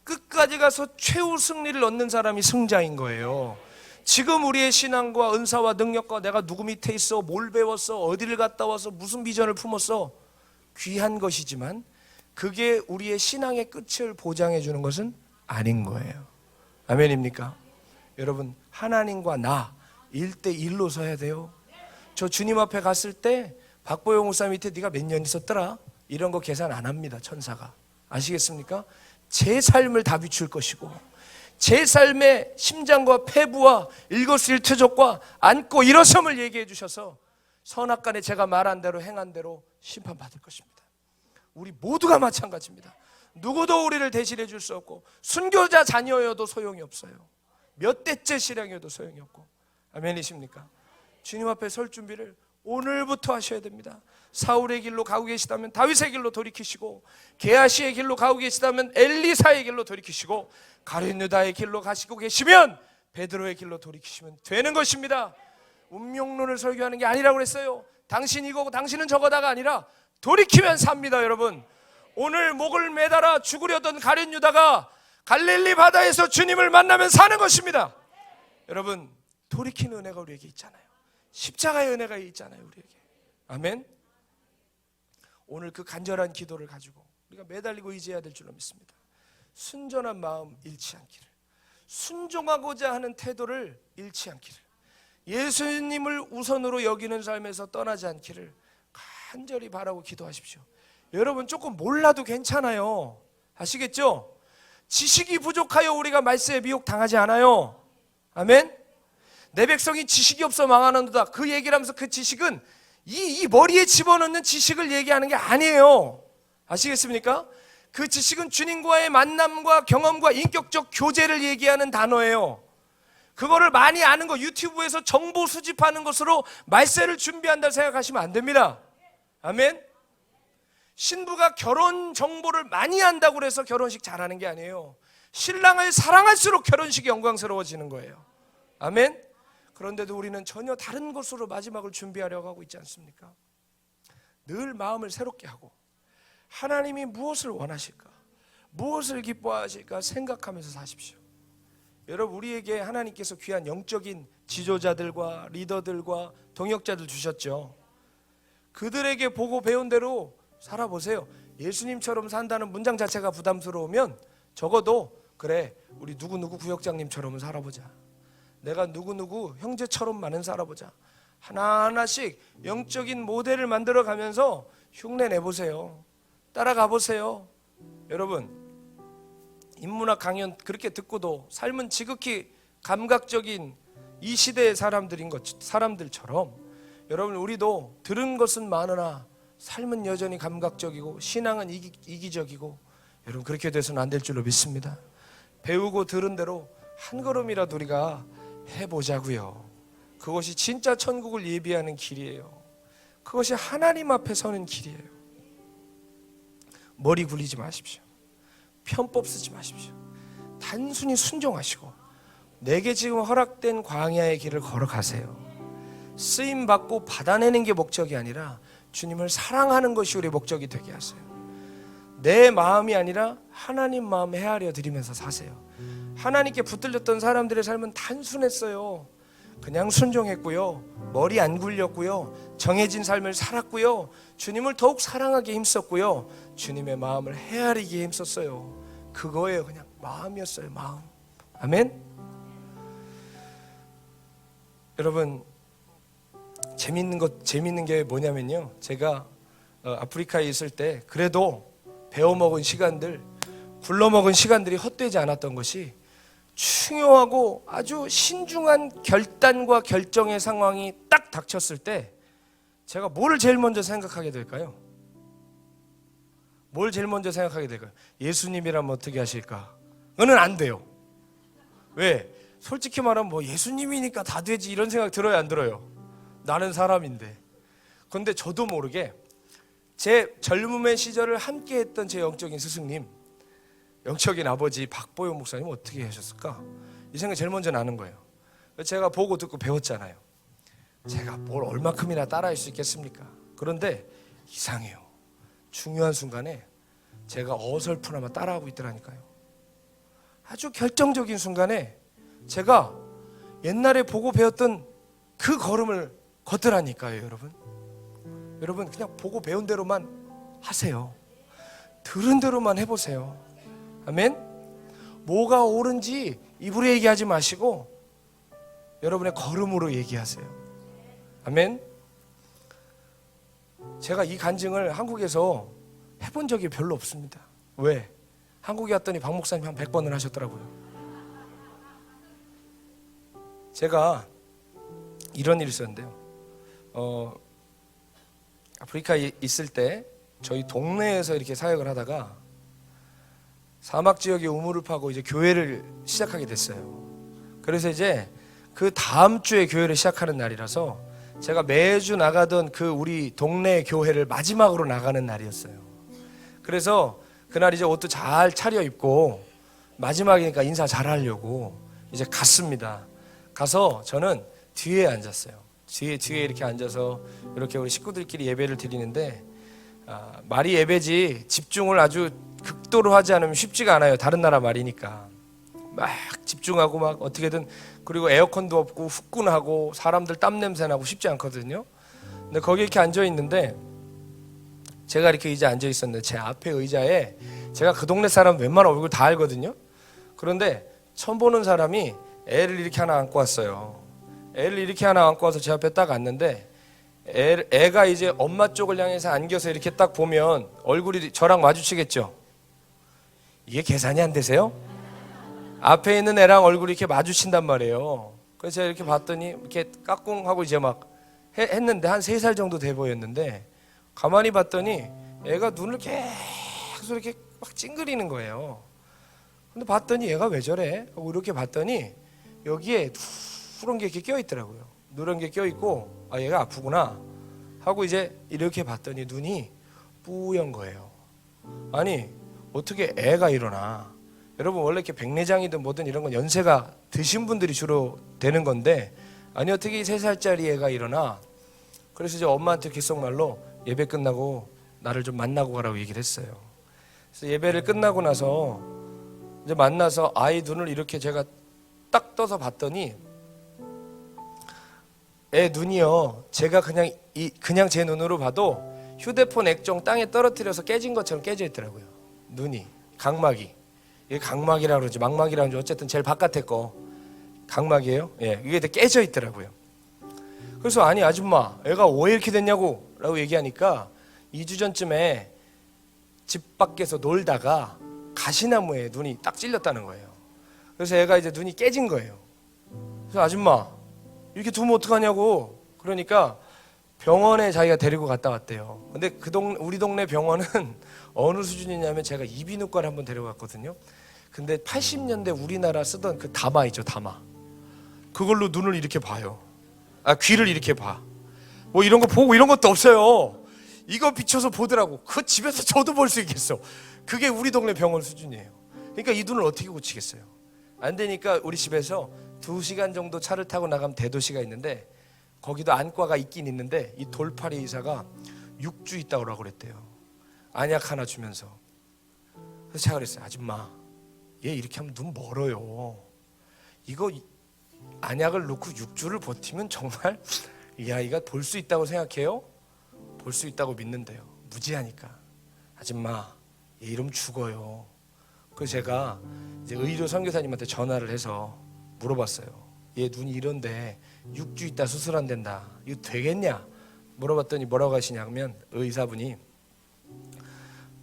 끝까지 가서 최후 승리를 얻는 사람이 승자인 거예요. 지금 우리의 신앙과 은사와 능력과 내가 누구 밑에 있어, 뭘 배웠어, 어디를 갔다 와서 무슨 비전을 품었어, 귀한 것이지만 그게 우리의 신앙의 끝을 보장해 주는 것은 아닌 거예요. 아멘입니까? 여러분, 하나님과 나 1대1로 서야 돼요. 저 주님 앞에 갔을 때 박보영 목사 밑에 네가 몇 년 있었더라? 이런 거 계산 안 합니다, 천사가. 아시겠습니까? 제 삶을 다 비출 것이고 제 삶의 심장과 폐부와 일거수일투족과 앉고 일어섬을 얘기해 주셔서 선악간에 제가 말한 대로 행한 대로 심판받을 것입니다. 우리 모두가 마찬가지입니다. 누구도 우리를 대신해 줄 수 없고 순교자 자녀여도 소용이 없어요. 몇 대째 신앙이어도 소용이 없고. 아멘이십니까? 주님 앞에 설 준비를 오늘부터 하셔야 됩니다. 사울의 길로 가고 계시다면 다윗의 길로 돌이키시고, 게하시의 길로 가고 계시다면 엘리사의 길로 돌이키시고, 가룟 유다의 길로 가시고 계시면 베드로의 길로 돌이키시면 되는 것입니다. 운명론을 설교하는 게 아니라고 그랬어요. 당신 이거고 당신은 저거다가 아니라 돌이키면 삽니다. 여러분, 오늘 목을 매달아 죽으려던 가룟 유다가 갈릴리 바다에서 주님을 만나면 사는 것입니다. 여러분, 돌이키는 은혜가 우리에게 있잖아요. 십자가의 은혜가 있잖아요, 우리에게. 아멘. 오늘 그 간절한 기도를 가지고 우리가 매달리고 의지해야 될 줄로 믿습니다. 순전한 마음 잃지 않기를, 순종하고자 하는 태도를 잃지 않기를, 예수님을 우선으로 여기는 삶에서 떠나지 않기를 간절히 바라고 기도하십시오. 여러분, 조금 몰라도 괜찮아요. 아시겠죠? 지식이 부족하여 우리가 말세에 미혹 당하지 않아요. 아멘. 내 백성이 지식이 없어 망하는도다, 그 얘기를 하면서 그 지식은 이 머리에 집어넣는 지식을 얘기하는 게 아니에요. 아시겠습니까? 그 지식은 주님과의 만남과 경험과 인격적 교제를 얘기하는 단어예요. 그거를 많이 아는 거, 유튜브에서 정보 수집하는 것으로 말세를 준비한다 생각하시면 안 됩니다. 아멘. 신부가 결혼 정보를 많이 안다고 해서 결혼식 잘하는 게 아니에요. 신랑을 사랑할수록 결혼식이 영광스러워지는 거예요. 아멘. 그런데도 우리는 전혀 다른 것으로 마지막을 준비하려고 하고 있지 않습니까? 늘 마음을 새롭게 하고 하나님이 무엇을 원하실까, 무엇을 기뻐하실까 생각하면서 사십시오. 여러분, 우리에게 하나님께서 귀한 영적인 지도자들과 리더들과 동역자들 주셨죠. 그들에게 보고 배운 대로 살아보세요. 예수님처럼 산다는 문장 자체가 부담스러우면 적어도 그래, 우리 누구누구 구역장님처럼 살아보자, 내가 누구누구 형제처럼만은 살아보자, 하나하나씩 영적인 모델을 만들어 가면서 흉내 내보세요. 따라가 보세요. 여러분, 인문학 강연 그렇게 듣고도 삶은 지극히 감각적인 이 시대의 사람들처럼 여러분, 우리도 들은 것은 많으나 삶은 여전히 감각적이고 신앙은 이기적이고, 여러분, 그렇게 돼서는 안 될 줄로 믿습니다. 배우고 들은 대로 한 걸음이라도 우리가 해보자고요. 그것이 진짜 천국을 예비하는 길이에요. 그것이 하나님 앞에 서는 길이에요. 머리 굴리지 마십시오. 편법 쓰지 마십시오. 단순히 순종하시고 내게 지금 허락된 광야의 길을 걸어가세요. 쓰임 받고 받아내는 게 목적이 아니라 주님을 사랑하는 것이 우리의 목적이 되게 하세요. 내 마음이 아니라 하나님 마음 헤아려 드리면서 사세요. 하나님께 붙들렸던 사람들의 삶은 단순했어요. 그냥 순종했고요, 머리 안 굴렸고요, 정해진 삶을 살았고요, 주님을 더욱 사랑하기에 힘썼고요, 주님의 마음을 헤아리기에 힘썼어요. 그거예요. 그냥 마음이었어요. 마음. 아멘. 여러분, 재밌는 게 뭐냐면요, 제가 아프리카에 있을 때 그래도 배워먹은 시간들, 굴러먹은 시간들이 헛되지 않았던 것이 중요하고 아주 신중한 결단과 결정의 상황이 딱 닥쳤을 때 제가 뭘 제일 먼저 생각하게 될까요? 뭘 제일 먼저 생각하게 될까요? 예수님이라면 어떻게 하실까? 그거는 안 돼요. 왜? 솔직히 말하면 뭐 예수님이니까 다 되지 이런 생각 들어요, 안 들어요? 나는 사람인데. 그런데 저도 모르게 제 젊음의 시절을 함께 했던 제 영적인 스승님, 영적인 아버지 박보영 목사님 어떻게 하셨을까? 이 생각이 제일 먼저 나는 거예요. 제가 보고 듣고 배웠잖아요. 제가 뭘 얼마큼이나 따라할 수 있겠습니까? 그런데 이상해요. 중요한 순간에 제가 어설프나마 따라하고 있더라니까요. 아주 결정적인 순간에 제가 옛날에 보고 배웠던 그 걸음을 걷더라니까요. 여러분 그냥 보고 배운 대로만 하세요. 들은 대로만 해보세요. 아멘. 뭐가 옳은지 입으로 얘기하지 마시고 여러분의 걸음으로 얘기하세요. 아멘. 제가 이 간증을 한국에서 해본 적이 별로 없습니다. 왜? 한국에 왔더니 박 목사님 한 100번을 하셨더라고요. 제가 이런 일이 있었는데요. 아프리카에 있을 때 저희 동네에서 이렇게 사역을 하다가 사막 지역에 우물을 파고 이제 교회를 시작하게 됐어요. 그래서 이제 그 다음 주에 교회를 시작하는 날이라서 제가 매주 나가던 그 우리 동네 교회를 마지막으로 나가는 날이었어요. 그래서 그날 이제 옷도 잘 차려입고 마지막이니까 인사 잘하려고 이제 갔습니다. 가서 저는 뒤에 앉았어요. 뒤에 이렇게 앉아서 이렇게 우리 식구들끼리 예배를 드리는데 말이 예배지 집중을 아주 극도로 하지 않으면 쉽지가 않아요. 다른 나라 말이니까 막 집중하고 막 어떻게든, 그리고 에어컨도 없고 후끈하고 사람들 땀 냄새 나고 쉽지 않거든요. 근데 거기 이렇게 앉아 있는데 제가 이렇게 의자에 앉아 있었는데 제 앞에 의자에 제가 그 동네 사람 웬만한 얼굴 다 알거든요. 그런데 처음 보는 사람이 애를 이렇게 하나 안고 왔어요. 애를 이렇게 하나 안고 와서 제 앞에 딱 앉는데 애가 이제 엄마 쪽을 향해서 안겨서 이렇게 딱 보면 얼굴이 저랑 마주치겠죠. 이게 계산이 안 되세요? 앞에 있는 애랑 얼굴이 이렇게 마주친단 말이에요. 그래서 제가 이렇게 봤더니 이렇게 까꿍하고 이제 막 했는데 한 3살 정도 돼 보였는데 가만히 봤더니 애가 눈을 계속 이렇게 막 찡그리는 거예요. 근데 봤더니 얘가 왜 저래? 하고 이렇게 봤더니 여기에 누런 게 이렇게 껴 있더라고요. 누런 게 껴 있고 아 얘가 아프구나 하고 이제 이렇게 봤더니 눈이 뿌연 거예요. 아니 어떻게 애가 일어나? 여러분 원래 이렇게 백내장이든 뭐든 이런 건 연세가 드신 분들이 주로 되는 건데 아니 어떻게 3살짜리 애가 일어나? 그래서 이제 엄마한테 귓속말로 예배 끝나고 나를 좀 만나고 가라고 얘기를 했어요. 그래서 예배를 끝나고 나서 이제 만나서 아이 눈을 이렇게 제가 딱 떠서 봤더니 애 눈이요, 제가 그냥 제 눈으로 봐도 휴대폰 액정 땅에 떨어뜨려서 깨진 것처럼 깨져 있더라고요. 눈이, 각막이. 이게 각막이라고 그러지 망막이라고 그러지 어쨌든 제일 바깥에 거 각막이에요. 예, 이게 다 깨져 있더라고요. 그래서 아니 아줌마 애가 왜 이렇게 됐냐고 라고 얘기하니까 2주 전쯤에 집 밖에서 놀다가 가시나무에 눈이 딱 찔렸다는 거예요. 그래서 애가 이제 눈이 깨진 거예요. 그래서 아줌마 이렇게 두면 어떡하냐고. 그러니까 병원에 자기가 데리고 갔다 왔대요. 근데 우리 동네 병원은 어느 수준이냐면 제가 이비인후과를 한번 데려갔거든요. 근데 80년대 우리나라 쓰던 그 다마 있죠, 다마. 그걸로 눈을 이렇게 봐요. 귀를 이렇게 봐. 뭐 이런 거 보고 이런 것도 없어요. 이거 비춰서 보더라고. 그 집에서 저도 볼 수 있겠어. 그게 우리 동네 병원 수준이에요. 그러니까 이 눈을 어떻게 고치겠어요? 안 되니까 우리 집에서 2시간 정도 차를 타고 나가면 대도시가 있는데 거기도 안과가 있긴 있는데 이 돌팔이 의사가 6주 있다 오라고 그랬대요. 안약 하나 주면서. 그래서 제가 그랬어요. 아줌마, 얘 이렇게 하면 눈 멀어요. 이거 안약을 놓고 6주를 버티면 정말 이 아이가 볼 수 있다고 생각해요? 볼 수 있다고 믿는데요. 무지하니까. 아줌마, 얘 이러면 죽어요. 그래서 제가 이제 의료 선교사님한테 전화를 해서 물어봤어요. 얘 눈이 이런데 6주 있다 수술한댄다. 이거 되겠냐? 물어봤더니 뭐라고 하시냐면 의사분이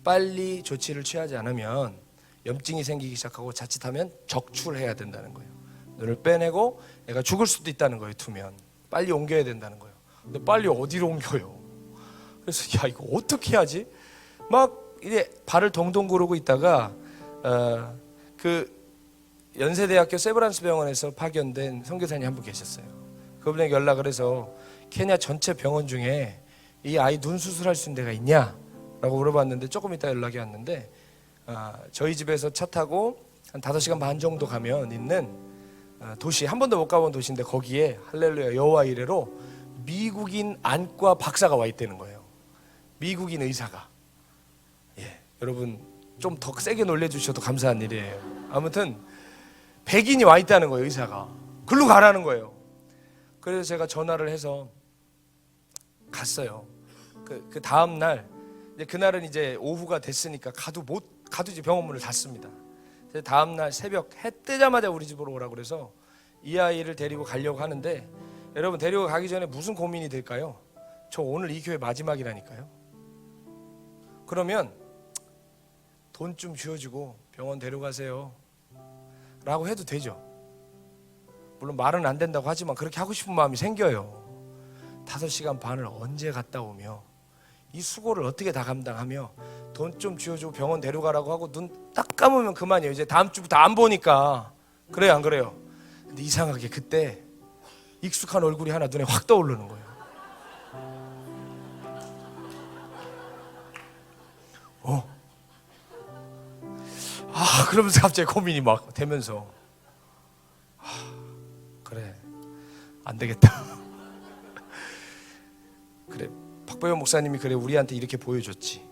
빨리 조치를 취하지 않으면 염증이 생기기 시작하고 자칫하면 적출해야 된다는 거예요. 눈을 빼내고 애가 죽을 수도 있다는 거예요. 두면 빨리 옮겨야 된다는 거예요. 근데 빨리 어디로 옮겨요? 그래서 야, 이거 어떻게 하지? 막 이제 발을 동동 구르고 있다가 그 연세대학교 세브란스 병원에서 파견된 선교사님 한 분 계셨어요. 그분에게 연락을 해서 케냐 전체 병원 중에 이 아이 눈 수술할 수 있는 데가 있냐? 라고 물어봤는데 조금 이따 연락이 왔는데 저희 집에서 차 타고 한 5시간 반 정도 가면 있는 도시, 한 번도 못 가본 도시인데 거기에 할렐루야 여호와 이레로 미국인 안과 박사가 와 있다는 거예요. 미국인 의사가. 예, 여러분 좀 더 세게 놀래주셔도 감사한 일이에요. 아무튼 백인이 와 있다는 거예요. 의사가. 글로 가라는 거예요. 그래서 제가 전화를 해서 갔어요. 그 다음 날, 그날은 이제 오후가 됐으니까 가도 이제 병원 문을 닫습니다. 그래서 다음 날 새벽 해 뜨자마자 우리 집으로 오라고 그래서 이 아이를 데리고 가려고 하는데, 여러분 데리고 가기 전에 무슨 고민이 될까요? 저 오늘 이 교회 마지막이라니까요. 그러면 돈 좀 쥐어주고 병원 데려가세요 라고 해도 되죠. 물론 말은 안 된다고 하지만 그렇게 하고 싶은 마음이 생겨요. 5시간 반을 언제 갔다 오며 이 수고를 어떻게 다 감당하며 돈 좀 쥐어주고 병원 데려가라고 하고 눈 딱 감으면 그만이에요. 이제 다음 주부터 안 보니까. 그래요, 안 그래요? 근데 이상하게 그때 익숙한 얼굴이 하나 눈에 확 떠오르는 거예요. 그러면서 갑자기 고민이 막 되면서 그래, 안 되겠다. 그래, 박보영 목사님이 그래 우리한테 이렇게 보여줬지.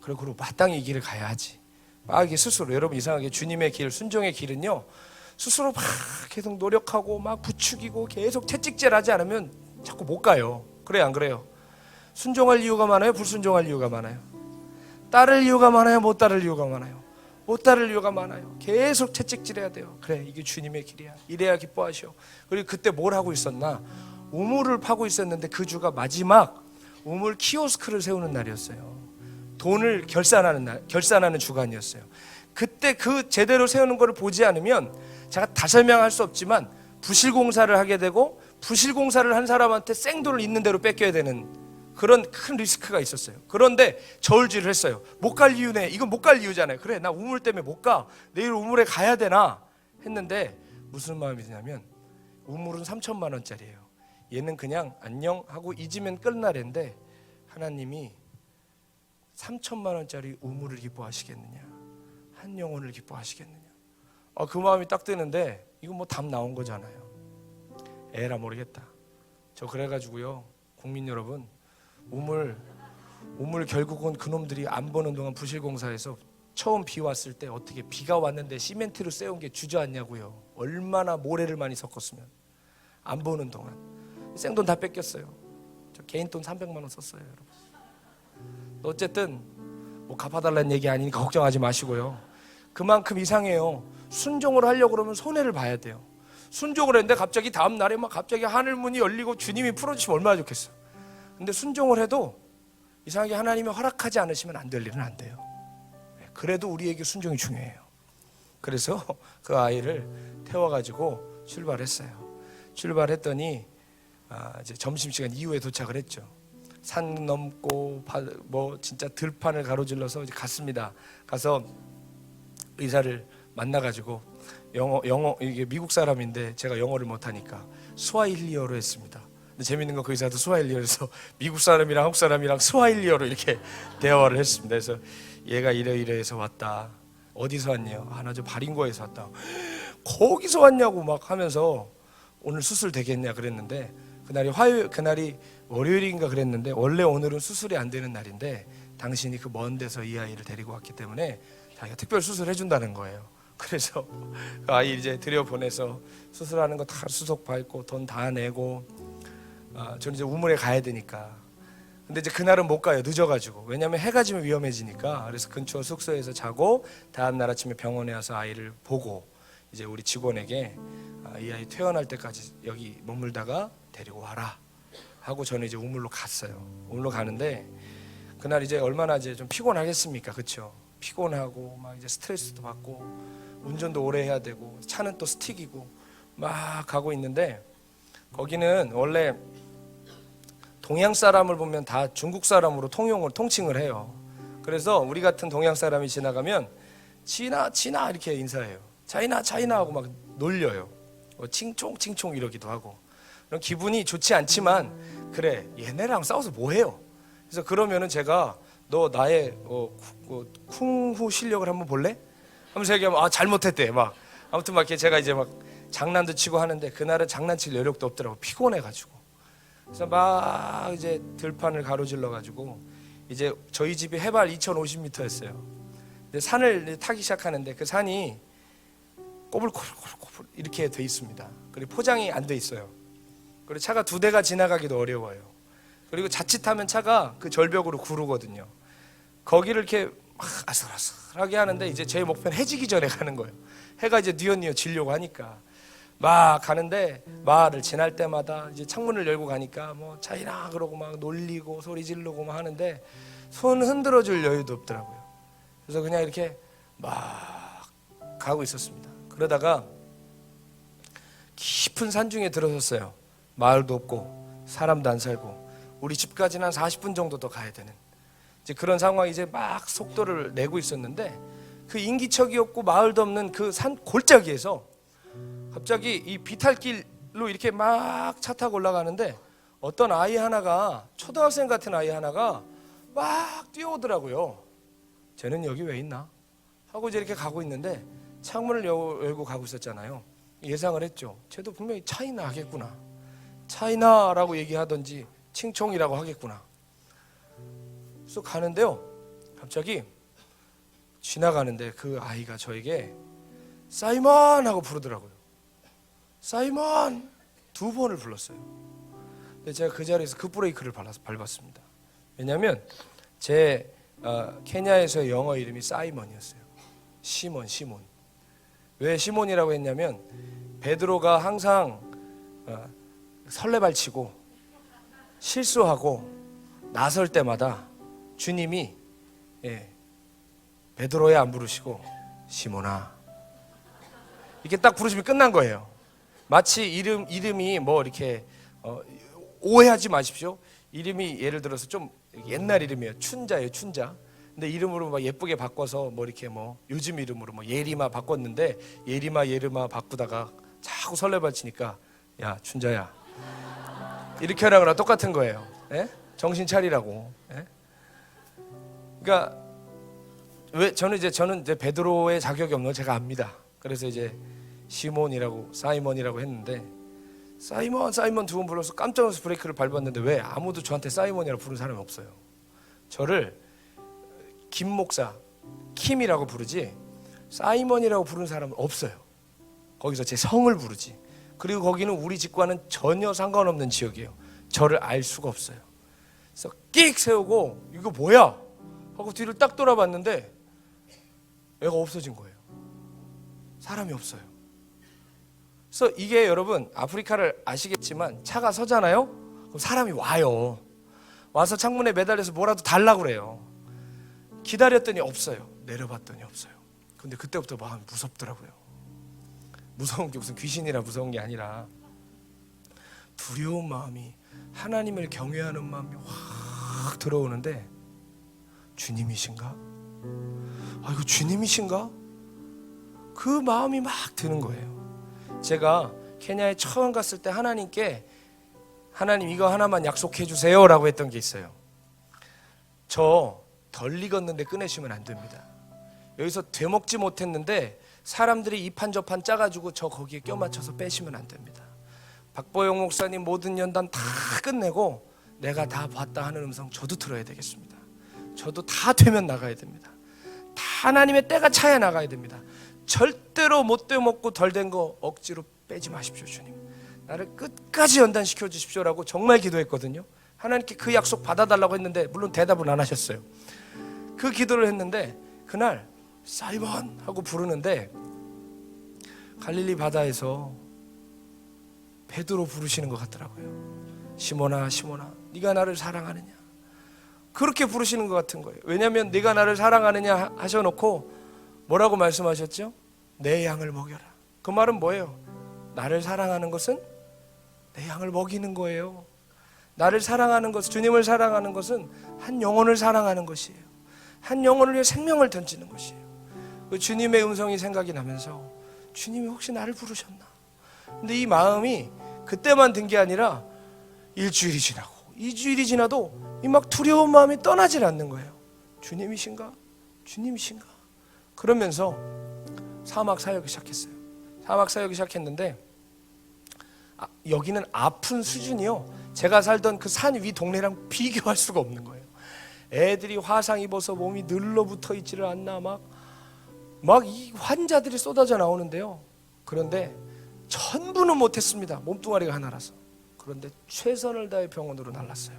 그리고 마땅히 이 길을 가야 하지. 막 이게 스스로, 여러분 이상하게 주님의 길, 순종의 길은요, 스스로 막 계속 노력하고 막 부추기고 계속 채찍질하지 않으면 자꾸 못 가요. 그래요, 안 그래요? 순종할 이유가 많아요, 불순종할 이유가 많아요? 따를 이유가 많아요, 못 따를 이유가 많아요? 못 따를 이유가 많아요. 계속 채찍질해야 돼요. 그래, 이게 주님의 길이야. 이래야 기뻐하셔. 그리고 그때 뭘 하고 있었나? 우물을 파고 있었는데 그 주가 마지막 우물 키오스크를 세우는 날이었어요. 돈을 결산하는 주간이었어요. 그때 그 제대로 세우는 것을 보지 않으면 제가 다 설명할 수 없지만 부실공사를 하게 되고, 부실공사를 한 사람한테 생돈을 있는 대로 뺏겨야 되는 그런 큰 리스크가 있었어요. 그런데 저울질을 했어요. 못 갈 이유네. 이건 못 갈 이유잖아요. 그래, 나 우물 때문에 못 가. 내일 우물에 가야 되나 했는데 무슨 마음이 드냐면 우물은 3천만 원짜리예요. 얘는 그냥 안녕 하고 잊으면 끝나랜데 하나님이 3천만 원짜리 우물을 기뻐하시겠느냐, 한 영혼을 기뻐하시겠느냐. 그 마음이 딱 드는데 이거 뭐 답 나온 거잖아요. 에라 모르겠다. 저 그래가지고요, 국민 여러분, 우물 결국은 그놈들이 안 보는 동안 부실공사에서 처음 비 왔을 때 어떻게 비가 왔는데 시멘트로 세운 게 주저앉냐고요. 얼마나 모래를 많이 섞었으면. 안 보는 동안 생돈 다 뺏겼어요. 저 개인 돈 300만 원 썼어요, 여러분. 어쨌든 뭐 갚아달라는 얘기 아니니까 걱정하지 마시고요. 그만큼 이상해요. 순종을 하려고 그러면 손해를 봐야 돼요. 순종을 했는데 갑자기 다음 날에 막 갑자기 하늘문이 열리고 주님이 풀어주시면 얼마나 좋겠어요. 근데 순종을 해도 이상하게 하나님이 허락하지 않으시면 안 될 일은 안 돼요. 그래도 우리에게 순종이 중요해요. 그래서 그 아이를 태워가지고 출발했어요. 출발했더니 이제 점심시간 이후에 도착을 했죠. 산 넘고 뭐 진짜 들판을 가로질러서 이제 갔습니다. 가서 의사를 만나가지고 영어 이게 미국 사람인데 제가 영어를 못하니까 스와힐리어로 했습니다. 근데 재밌는 건 그 의사도 스와힐리어에서 미국 사람이랑 한국 사람이랑 스와힐리어로 이렇게 대화를 했습니다. 그래서 얘가 이래서 왔다. 어디서 왔냐? 나 저 바린거에서 왔다. 거기서 왔냐고 막 하면서 오늘 수술 되겠냐 그랬는데 그날이 월요일인가 그랬는데 원래 오늘은 수술이 안 되는 날인데 당신이 그 먼 데서 이 아이를 데리고 왔기 때문에 자기가 특별 수술을 해준다는 거예요. 그래서 그 아이 이제 들여보내서 수술하는 거 다 수속 밟고 돈 다 내고 저는 이제 우물에 가야 되니까. 근데 이제 그날은 못 가요. 늦어가지고. 왜냐하면 해가 지면 위험해지니까. 그래서 근처 숙소에서 자고 다음 날 아침에 병원에 와서 아이를 보고 이제 우리 직원에게 이 아이 퇴원할 때까지 여기 머물다가 데리고 와라 하고 저는 이제 우물로 갔어요. 우물로 가는데 그날 이제 얼마나 이제 좀 피곤하겠습니까, 그렇죠? 피곤하고 막 이제 스트레스도 받고 운전도 오래 해야 되고 차는 또 스틱이고 막 가고 있는데 거기는 원래 동양 사람을 보면 다 중국 사람으로 통칭을 해요. 그래서 우리 같은 동양 사람이 지나가면 치나 치나 이렇게 인사해요. 차이나 차이나 하고 막 놀려요. 칭총 칭총 이러기도 하고. 그런 기분이 좋지 않지만 그래 얘네랑 싸워서 뭐해요. 그래서 그러면은 제가 너 나의 쿵후 실력을 한번 볼래? 하면서 얘기하면 잘못했대 막. 아무튼 막 제가 이제 막 장난도 치고 하는데 그날은 장난칠 여력도 없더라고. 피곤해가지고. 그래서 막 이제 들판을 가로질러 가지고 이제 저희 집이 해발 2,050m였어요. 근데 산을 타기 시작하는데 그 산이 꼬불꼬불꼬불 이렇게 돼 있습니다. 그리고 포장이 안 돼 있어요. 그리고 차가 2대가 지나가기도 어려워요. 그리고 자칫하면 차가 그 절벽으로 구르거든요. 거기를 이렇게 막 아슬아슬하게 하는데 이제 제 목표는 해지기 전에 가는 거예요. 해가 이제 뉘엿뉘엿 지려고 하니까 막 가는데 마을을 지날 때마다 이제 창문을 열고 가니까 뭐 차이나 그러고 막 놀리고 소리 지르고 막 하는데 손 흔들어 줄 여유도 없더라고요. 그래서 그냥 이렇게 막 가고 있었습니다. 그러다가 깊은 산중에 들어섰어요. 마을도 없고 사람도 안 살고 우리 집까지는 한 40분 정도 더 가야 되는 이제 그런 상황이 이제 막 속도를 내고 있었는데 그 인기척이 없고 마을도 없는 그 산 골짜기에서 갑자기 이 비탈길로 이렇게 막 차 타고 올라가는데 어떤 아이 하나가 초등학생 같은 아이 하나가 막 뛰어오더라고요. 쟤는 여기 왜 있나? 하고 이제 이렇게 가고 있는데 창문을 열고 가고 있었잖아요. 예상을 했죠. 쟤도 분명히 차이나 하겠구나. 차이나라고 얘기하던지 칭총이라고 하겠구나. 그래서 가는데요. 갑자기 지나가는데 그 아이가 저에게 사이먼 하고 부르더라고요. 사이먼 2번을 불렀어요. 근데 제가 그 자리에서 급브레이크를 밟았습니다. 왜냐하면 제 케냐에서의 영어 이름이 사이먼이었어요. 시몬. 왜 시몬이라고 했냐면 베드로가 항상 설레발치고 실수하고 나설 때마다 주님이 베드로에 안 부르시고 시몬아 이렇게 딱 부르시면 끝난 거예요. 마치 이름이 뭐 이렇게 오해하지 마십시오. 이름이 예를 들어서 좀 옛날 이름이에요. 춘자예요, 춘자. 근데 이름으로 막 예쁘게 바꿔서 뭐 이렇게 뭐 요즘 이름으로 뭐 예리마 바꿨는데 예리마 바꾸다가 자꾸 설레발치니까 야 춘자야 이렇게 하라고 거랑 똑같은 거예요. 예? 정신 차리라고. 예? 그러니까 왜 저는 이제 베드로의 자격이 없는 걸 제가 압니다. 그래서 이제 시몬이라고 사이먼이라고 했는데 사이먼 2번 불러서 깜짝 놀라서 브레이크를 밟았는데 왜 아무도 저한테 사이먼이라고 부르는 사람이 없어요. 저를 김 목사 킴이라고 부르지 사이먼이라고 부르는 사람은 없어요. 거기서 제 성을 부르지. 그리고 거기는 우리 집과는 전혀 상관없는 지역이에요. 저를 알 수가 없어요. 그래서 끽 세우고 이거 뭐야 하고 뒤를 딱 돌아봤는데 애가 없어진 거예요. 사람이 없어요. 그래서 이게 여러분 아프리카를 아시겠지만 차가 서잖아요. 그럼 사람이 와요. 와서 창문에 매달려서 뭐라도 달라고 그래요. 기다렸더니 없어요. 내려봤더니 없어요. 근데 그때부터 마음이 무섭더라고요. 무서운 게 무슨 귀신이라 무서운 게 아니라 두려운 마음이 하나님을 경외하는 마음이 확 들어오는데 주님이신가? 이거 주님이신가? 그 마음이 막 드는 거예요. 제가 케냐에 처음 갔을 때 하나님께 하나님 이거 하나만 약속해 주세요 라고 했던 게 있어요. 저 덜 익었는데 꺼내시면 안 됩니다. 여기서 되먹지 못했는데 사람들이 이 판 저 판 짜가지고 저 거기에 껴맞춰서 빼시면 안 됩니다. 박보영 목사님 모든 연단 다 끝내고 내가 다 봤다 하는 음성 저도 들어야 되겠습니다. 저도 다 되면 나가야 됩니다. 다 하나님의 때가 차야 나가야 됩니다. 절대로 못돼 먹고 덜 된 거 억지로 빼지 마십시오. 주님, 나를 끝까지 연단시켜 주십시오라고 정말 기도했거든요. 하나님께 그 약속 받아달라고 했는데 물론 대답은 안 하셨어요. 그 기도를 했는데 그날 사이먼 하고 부르는데 갈릴리 바다에서 베드로 부르시는 것 같더라고요. 시몬아 시몬아 네가 나를 사랑하느냐, 그렇게 부르시는 것 같은 거예요. 왜냐하면 네가 나를 사랑하느냐 하셔놓고 뭐라고 말씀하셨죠? 내 양을 먹여라. 그 말은 뭐예요? 나를 사랑하는 것은 내 양을 먹이는 거예요. 나를 사랑하는 것, 주님을 사랑하는 것은 한 영혼을 사랑하는 것이에요. 한 영혼을 위해 생명을 던지는 것이에요. 그 주님의 음성이 생각이 나면서 주님이 혹시 나를 부르셨나? 근데 이 마음이 그때만 든 게 아니라 일주일이 지나고 2주일이 지나도 이 막 두려운 마음이 떠나질 않는 거예요. 주님이신가? 주님이신가? 그러면서 사막 사역이 시작했어요. 사막 사역이 시작했는데 여기는 아픈 수준이요, 제가 살던 그 산 위 동네랑 비교할 수가 없는 거예요. 애들이 화상 입어서 몸이 늘러붙어 있지를 않나 막 이 환자들이 쏟아져 나오는데요. 그런데 전부는 못했습니다. 몸뚱아리가 하나라서. 그런데 최선을 다해 병원으로 날랐어요.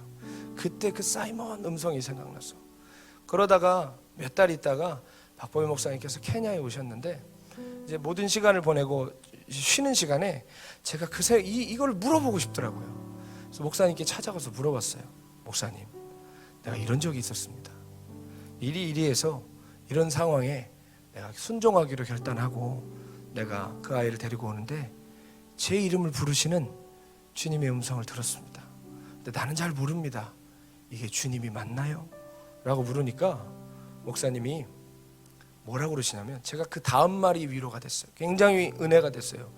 그때 그 사이먼 음성이 생각났어. 그러다가 몇 달 있다가 박보영 목사님께서 케냐에 오셨는데 이제 모든 시간을 보내고 쉬는 시간에 제가 이걸 물어보고 싶더라고요. 그래서 목사님께 찾아가서 물어봤어요. 목사님, 내가 이런 적이 있었습니다. 이리해서 이런 상황에 내가 순종하기로 결단하고 내가 그 아이를 데리고 오는데 제 이름을 부르시는 주님의 음성을 들었습니다. 근데 나는 잘 모릅니다. 이게 주님이 맞나요? 라고 물으니까 목사님이 뭐라고 그러시냐면, 제가 그 다음 말이 위로가 됐어요. 굉장히 은혜가 됐어요.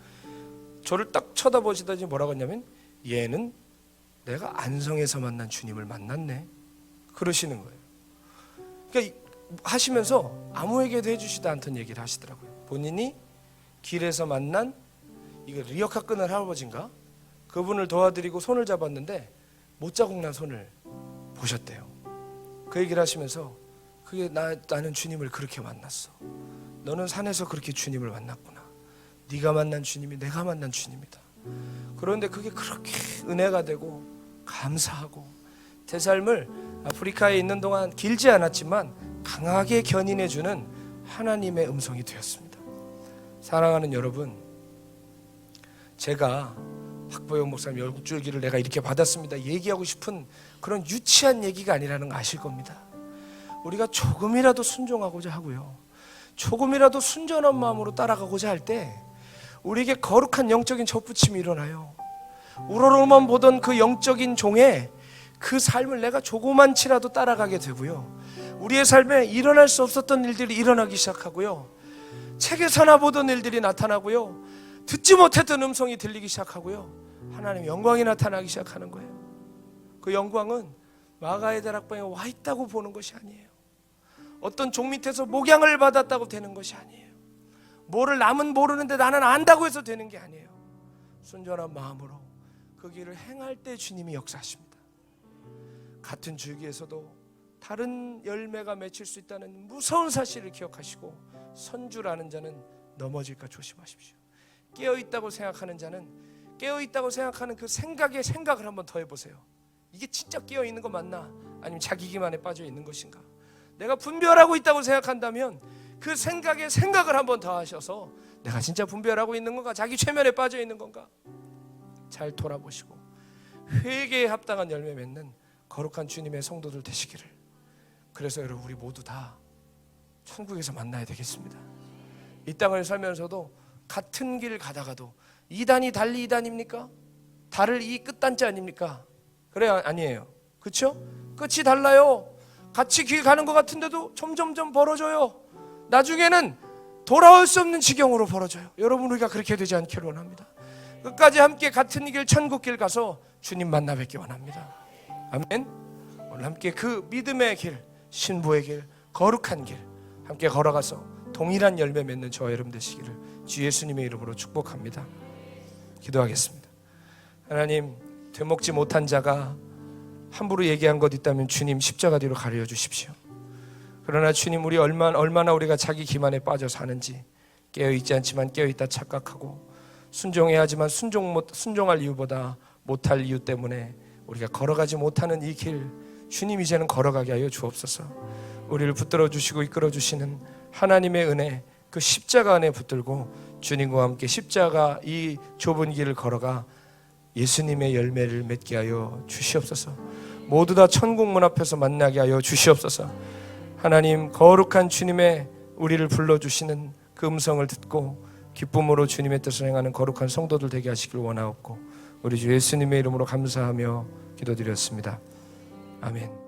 저를 딱 쳐다보시더니 뭐라고 했냐면, 얘는 내가 안성에서 만난 주님을 만났네, 그러시는 거예요. 그러니까 하시면서 아무에게도 해주시지 않던 얘기를 하시더라고요. 본인이 길에서 만난 이거 리어카 끊은 할아버지인가, 그분을 도와드리고 손을 잡았는데 못자국 난 손을 보셨대요. 그 얘기를 하시면서 그게 나는 주님을 그렇게 만났어. 너는 산에서 그렇게 주님을 만났구나. 네가 만난 주님이 내가 만난 주님이다. 그런데 그게 그렇게 은혜가 되고 감사하고 제 삶을 아프리카에 있는 동안 길지 않았지만 강하게 견인해주는 하나님의 음성이 되었습니다. 사랑하는 여러분, 제가 박보영 목사님 열국줄기를 내가 이렇게 받았습니다 얘기하고 싶은 그런 유치한 얘기가 아니라는 거 아실 겁니다. 우리가 조금이라도 순종하고자 하고요, 조금이라도 순전한 마음으로 따라가고자 할 때 우리에게 거룩한 영적인 접붙임이 일어나요. 우러러만 보던 그 영적인 종의 그 삶을 내가 조그만치라도 따라가게 되고요, 우리의 삶에 일어날 수 없었던 일들이 일어나기 시작하고요, 책에서나 보던 일들이 나타나고요, 듣지 못했던 음성이 들리기 시작하고요, 하나님의 영광이 나타나기 시작하는 거예요. 그 영광은 마가의 다락방에 와 있다고 보는 것이 아니에요. 어떤 종 밑에서 목양을 받았다고 되는 것이 아니에요. 뭐를 남은 모르는데 나는 안다고 해서 되는 게 아니에요. 순전한 마음으로 그 길을 행할 때 주님이 역사하십니다. 같은 줄기에서도 다른 열매가 맺힐 수 있다는 무서운 사실을 기억하시고, 선주라는 자는 넘어질까 조심하십시오. 깨어있다고 생각하는 자는 깨어있다고 생각하는 그 생각을 한번 더 해보세요. 이게 진짜 깨어있는 거 맞나? 아니면 자기 기만에 빠져 있는 것인가? 내가 분별하고 있다고 생각한다면 그 생각을 한번 더 하셔서 내가 진짜 분별하고 있는 건가? 자기 최면에 빠져 있는 건가? 잘 돌아보시고 회개에 합당한 열매 맺는 거룩한 주님의 성도들 되시기를. 그래서 여러분, 우리 모두 다 천국에서 만나야 되겠습니다. 이 땅을 살면서도 같은 길 가다가도 이단이 달리 이단입니까? 달을 이 끝단자 아닙니까? 그래요? 아니에요. 그렇죠? 끝이 달라요. 같이 길 가는 것 같은데도 점점점 벌어져요. 나중에는 돌아올 수 없는 지경으로 벌어져요. 여러분, 우리가 그렇게 되지 않기를 원합니다. 끝까지 함께 같은 길, 천국길 가서 주님 만나 뵙기 원합니다. 아멘. 오늘 함께 그 믿음의 길, 신부의 길, 거룩한 길 함께 걸어가서 동일한 열매 맺는 저와 여러분 되시기를 주 예수님의 이름으로 축복합니다. 기도하겠습니다. 하나님, 되먹지 못한 자가 함부로 얘기한 것 있다면 주님 십자가 뒤로 가려 주십시오. 그러나 주님, 우리 얼마나 우리가 자기 기만에 빠져 사는지, 깨어있지 않지만 깨어있다 착각하고, 순종해야 하지만 순종할 이유보다 못할 이유 때문에 우리가 걸어가지 못하는 이 길, 주님 이제는 걸어가게 하여 주옵소서. 우리를 붙들어 주시고 이끌어 주시는 하나님의 은혜, 그 십자가 안에 붙들고 주님과 함께 십자가 이 좁은 길을 걸어가 예수님의 열매를 맺게 하여 주시옵소서. 모두 다 천국 문 앞에서 만나게 하여 주시옵소서. 하나님, 거룩한 주님의 우리를 불러주시는 그 음성을 듣고 기쁨으로 주님의 뜻을 행하는 거룩한 성도들 되게 하시길 원하옵고, 우리 주 예수님의 이름으로 감사하며 기도드렸습니다. 아멘.